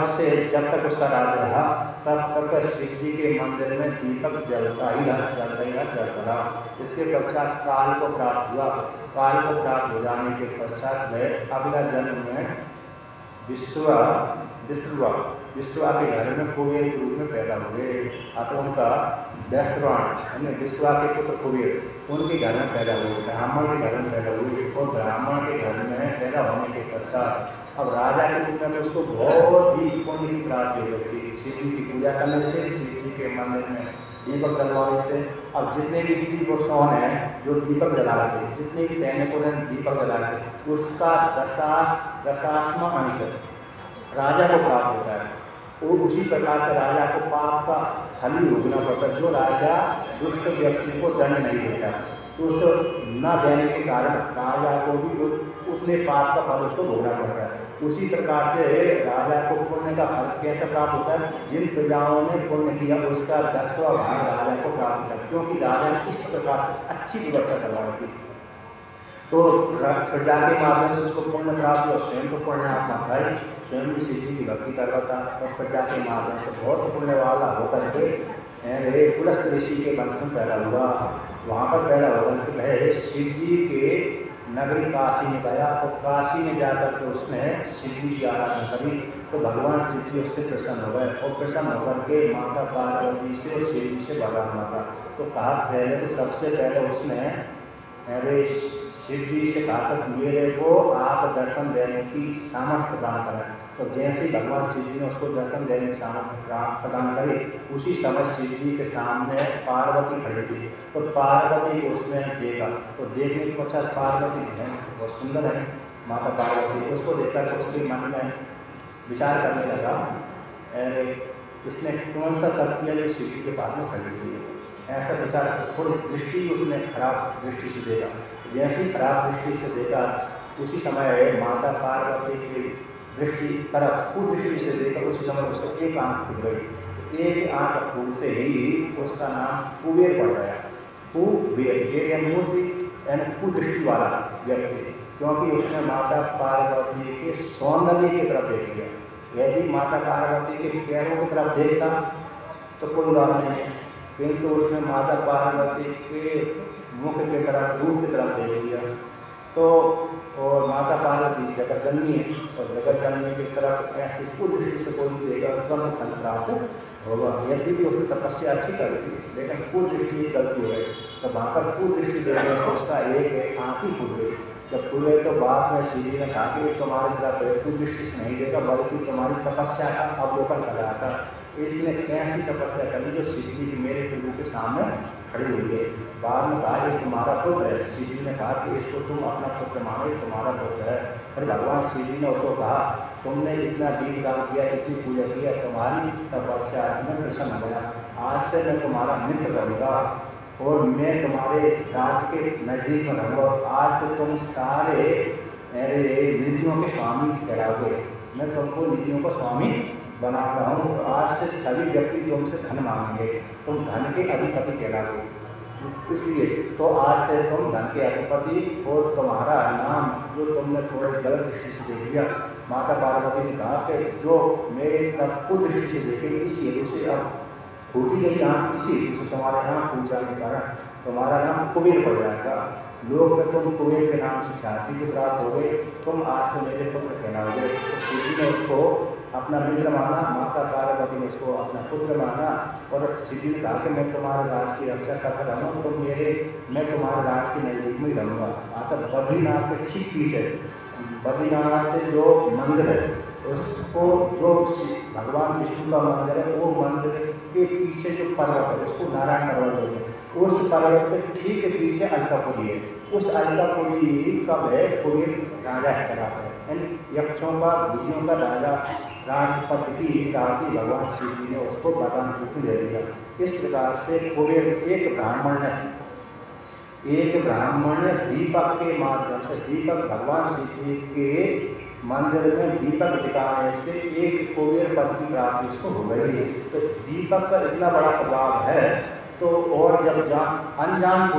तक उसका राज रहा तब तक शिव जी के मंदिर में दीपक जलता ही रहा। इसके पश्चात काल को प्राप्त हुआ। काल को प्राप्त हो जाने के पश्चात गए अगला जन्म में विश्वा के घर में कुबेर के रूप में पैदा हुए। अतः उनका विश्वा के पुत्र कुबेर उनके घर में पैदा हुए, ब्राह्मण के घर में पैदा हुए। और ब्राह्मण के घर में पैदा होने के पश्चात अब राजा के रूप में तो उसको बहुत ही पुण्य की प्राप्ति हो गई थी, शिव जी की पूजा करने से, शिव जी के मंदिर में दीपक जलवाने से। अब जितने भी स्त्री पुरुषों ने जो दीपक जलाए थे, जितने भी सैनिकों ने दीपक जलाए थे, उसका 10वां अंश राजा को प्राप्त होता है। और उसी प्रकार से राजा को पाप का फल भी भोगना पड़ता है। जो राजा दुष्ट व्यक्ति को दंड नहीं देता, तो उस न देने के कारण राजा को भी उतने पाप का फल उसको भोगना पड़ता है। उसी प्रकार से राजा को पुण्य का फल कैसे प्राप्त होता है, जिन प्रजाओं ने पुण्य किया उसका 10वां भाग राजा को प्राप्त होता है, क्योंकि राजा ने इस प्रकार से अच्छी व्यवस्था करवा दी। तो प्रजा के माध्यम से उसको पुण्य प्राप्त हुआ, स्वयं को पुण्य आत्मा भाई स्वयं भी शिव जी की भक्ति करता था। और प्रजा के माध्यम से बहुत पुण्य वाला होकर के पुलस्त ऋषि के वंश में पैदा हुआ। वहाँ पर पैदा होकर के वह शिव जी के नगरी काशी में गया, और काशी में जाकर के उसने शिव जी की आराधना करी। तो भगवान शिव जी उससे प्रसन्न हो गए, और प्रसन्न होकर के माता पार्वती से और शिव जी से भगवान माता। तो कहा पहले तो सबसे पहले उसने शिव जी से कहा कि मेरे को आप दर्शन देने की सामर्थ्य प्रदान करें। तो जैसे ही भगवान शिव जी ने उसको दर्शन देने की सामर्थ्य प्रदान करी, उसी समय शिव जी के सामने पार्वती खड़ी थी। तो पार्वती को उसने देखा, तो देखने के पश्चात पार्वती है बहुत सुंदर है माता पार्वती। उसको देखकर तो उसके मन में विचार करने लगा, इसने कौन सा तप किया जो शिव जी के पास में खड़ी हुई है। ऐसा विचार, थोड़ी दृष्टि उसने खराब दृष्टि से देखा। जैसे ही खराब दृष्टि से देखा, उसी समय माता पार्वती की दृष्टि तरफ कुदृष्टि से देखा, उसी समय उसका एक आंख खुल गई। एक आंख खुलते ही उसका नाम कुबेर पड़ गया। कुबेर मूर्ति यानी कुदृष्टि वाला व्यक्ति, क्योंकि उसने माता पार्वती के सौंदर्य की तरफ देख लिया। यदि माता पार्वती के पैरों की तरफ देखता तो कोई बात नहीं, किंतु उसने माता पार्वती के मुख की तरफ, रूप की तरफ देख लिया। तो और माता पार्वती जगत जननी है, और जगत जननी की तरफ ऐसी कुदृष्टि से कोई देगा तुरंत फल प्राप्त होगा। यदि भी उसने तपस्या अच्छी करी थी, लेकिन कुदृष्टि गलती हो गई, तो वहाँ पर कुदृष्टि देने से उसका एक आँख ही खुल गई। जब खुले तो बाद में श्री जी ने कहा कि तुम्हारी तरफ कुदृष्टि से नहीं देगा, बल्कि तुम्हारी तपस्या का अवलोकन कर रहा था। इसने कैसी तपस्या करी जो श्री जी की मेरे प्रभु के सामने खड़ी हुई है। बाद में कहा कि तुम्हारा पुत्र है। श्री जी ने कहा कि इसको तुम अपना पुत्र मानो, तुम्हारा पुत्र है। फिर भगवान श्री जी ने उसको कहा, तुमने इतना दीपदान किया, इतनी पूजा किया, तुम्हारी तपस्या से मैं प्रसन्न हो गया। आज से मैं तुम्हारा मित्र रहूँगा और मैं तुम्हारे राज्य के नज़दीक में रहूँगा। आज से तुम सारे मेरे निधियों के स्वामी कहलाओगे। मैं तुमको निधियों का स्वामी बनाता हूँ। आज से सभी व्यक्ति तुमसे धन मांगेंगे, तुम धन के अधिपति कहलाओगे। इसलिए तो आज से तुम धन के अधिपति, और तुम्हारा नाम जो तुमने थोड़े गलत दृष्टि से देख लिया, माता पार्वती ने कहा कि जो मेरे तरफ कुदृष्टि से देखे, इस हेतु से अब फूटी गई आँख, इसी हेतु से तुम्हारे नाम फूट जाने के कारण तुम्हारा नाम कुबेर पड़ जाएगा। लोग में तुम कुबेर के नाम से ख्याति की प्राप्त हो गए, तुम आज से मेरे पुत्र कहलाओगे। तो श्री जी ने उसको अपना मित्र माना, माता पार्वती ने उसको अपना पुत्र माना, और श्री जी ने कहा कि मैं तुम्हारे राज की रक्षा करता रहूँ, मैं तुम्हारे राज के नज़दीक में ही रहूँगा। आता बद्रीनाथ के ठीक पीछे, बद्रीनाथ जो मंदिर है उसको, जो भगवान विष्णु का मंदिर है, वो मंदिर के पीछे जो पर्वत है उसको नारायण पर्वत बोलते हैं। उस पर्वत के ठीक पीछे अलकापुरी है। उस अलकापुरी कब है, कुबेर राजा कहलाता है, यानी यक्षों का, बीजों का राजा, राजपद की राती भगवान शिव जी ने उसको वरदान रूप में दे दिया। इस प्रकार से कुबेर एक ब्राह्मण ने दीपक के माध्यम से, दीपक भगवान शिव जी के मंदिर में दीपक दिखाने से एक कुबेर पद की प्राप्ति उसको हो गई। तो दीपक का इतना बड़ा प्रभाव है, तो और जब अनजान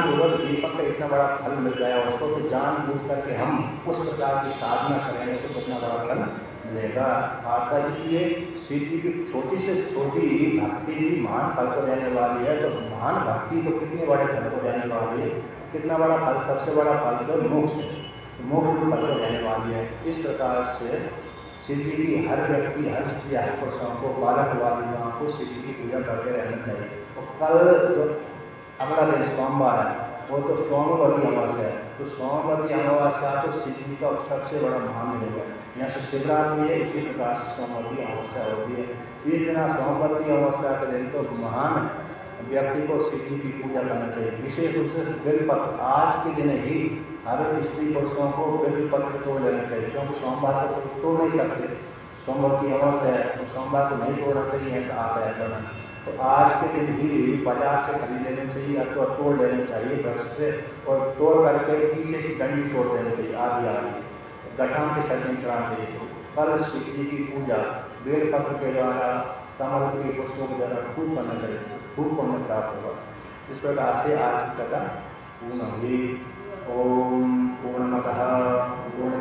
पूर्वक दीपक का इतना बड़ा फल मिल गया उसको, तो जान बूझ करके हम उस प्रकार की साधना करेंगे तो कितना बड़ा फल मिलेगा आता। इसलिए शिव जी की छोटी से छोटी भक्ति भी महान फल को देने वाली है। तो महान भक्ति तो कितने बड़े फल को देने वाली है, कितना बड़ा फल, सबसे बड़ा फल तो मोक्ष फल को देने वाली है। इस प्रकार से शिव जी की हर व्यक्ति, हर स्त्री, हर पुरुषों को, बालक बालिकाओं को शिव जी की पूजा करते रहना चाहिए। और कल जो अगला दिन सोमवार है, वो तो सोमवती अमावस्या है। तो सोमवती अमावस्या तो शिव जी का सबसे बड़ा महान दिन है। जैसे शिवरात्रि है, उसी प्रकार से सोमवती अमावस्या होती है। इस दिन सोमवती अमावस्या के दिन तो महान व्यक्ति को शिव जी की पूजा करना चाहिए। विशेष रूप से बेलपत्र, आज के दिन ही हर स्त्री पुरुषों को बेलपत्र तोड़ लेना चाहिए, क्योंकि सोमवार को तोड़ नहीं सकते, सोमवती अमावस्या है, तो सोमवार को नहीं तोड़ना चाहिए, ऐसा आता है करना। तो आज के दिन ही बाजार से खरीद लेने चाहिए, अथवा तोड़ लेने चाहिए वृक्ष से, और तोड़ करके पीछे की डंडी तोड़ देनी चाहिए, आदि गठान के सर में चढ़ाना चाहिए। कल शिव जी की पूजा बेलपत्र के द्वारा, कमल के पुष्पों के द्वारा खूब करना चाहिए, खूब पुण्य प्राप्त होगा। इस प्रकार से आज की कथा पूर्ण हुई। ओम पूर्णमतः पूर्ण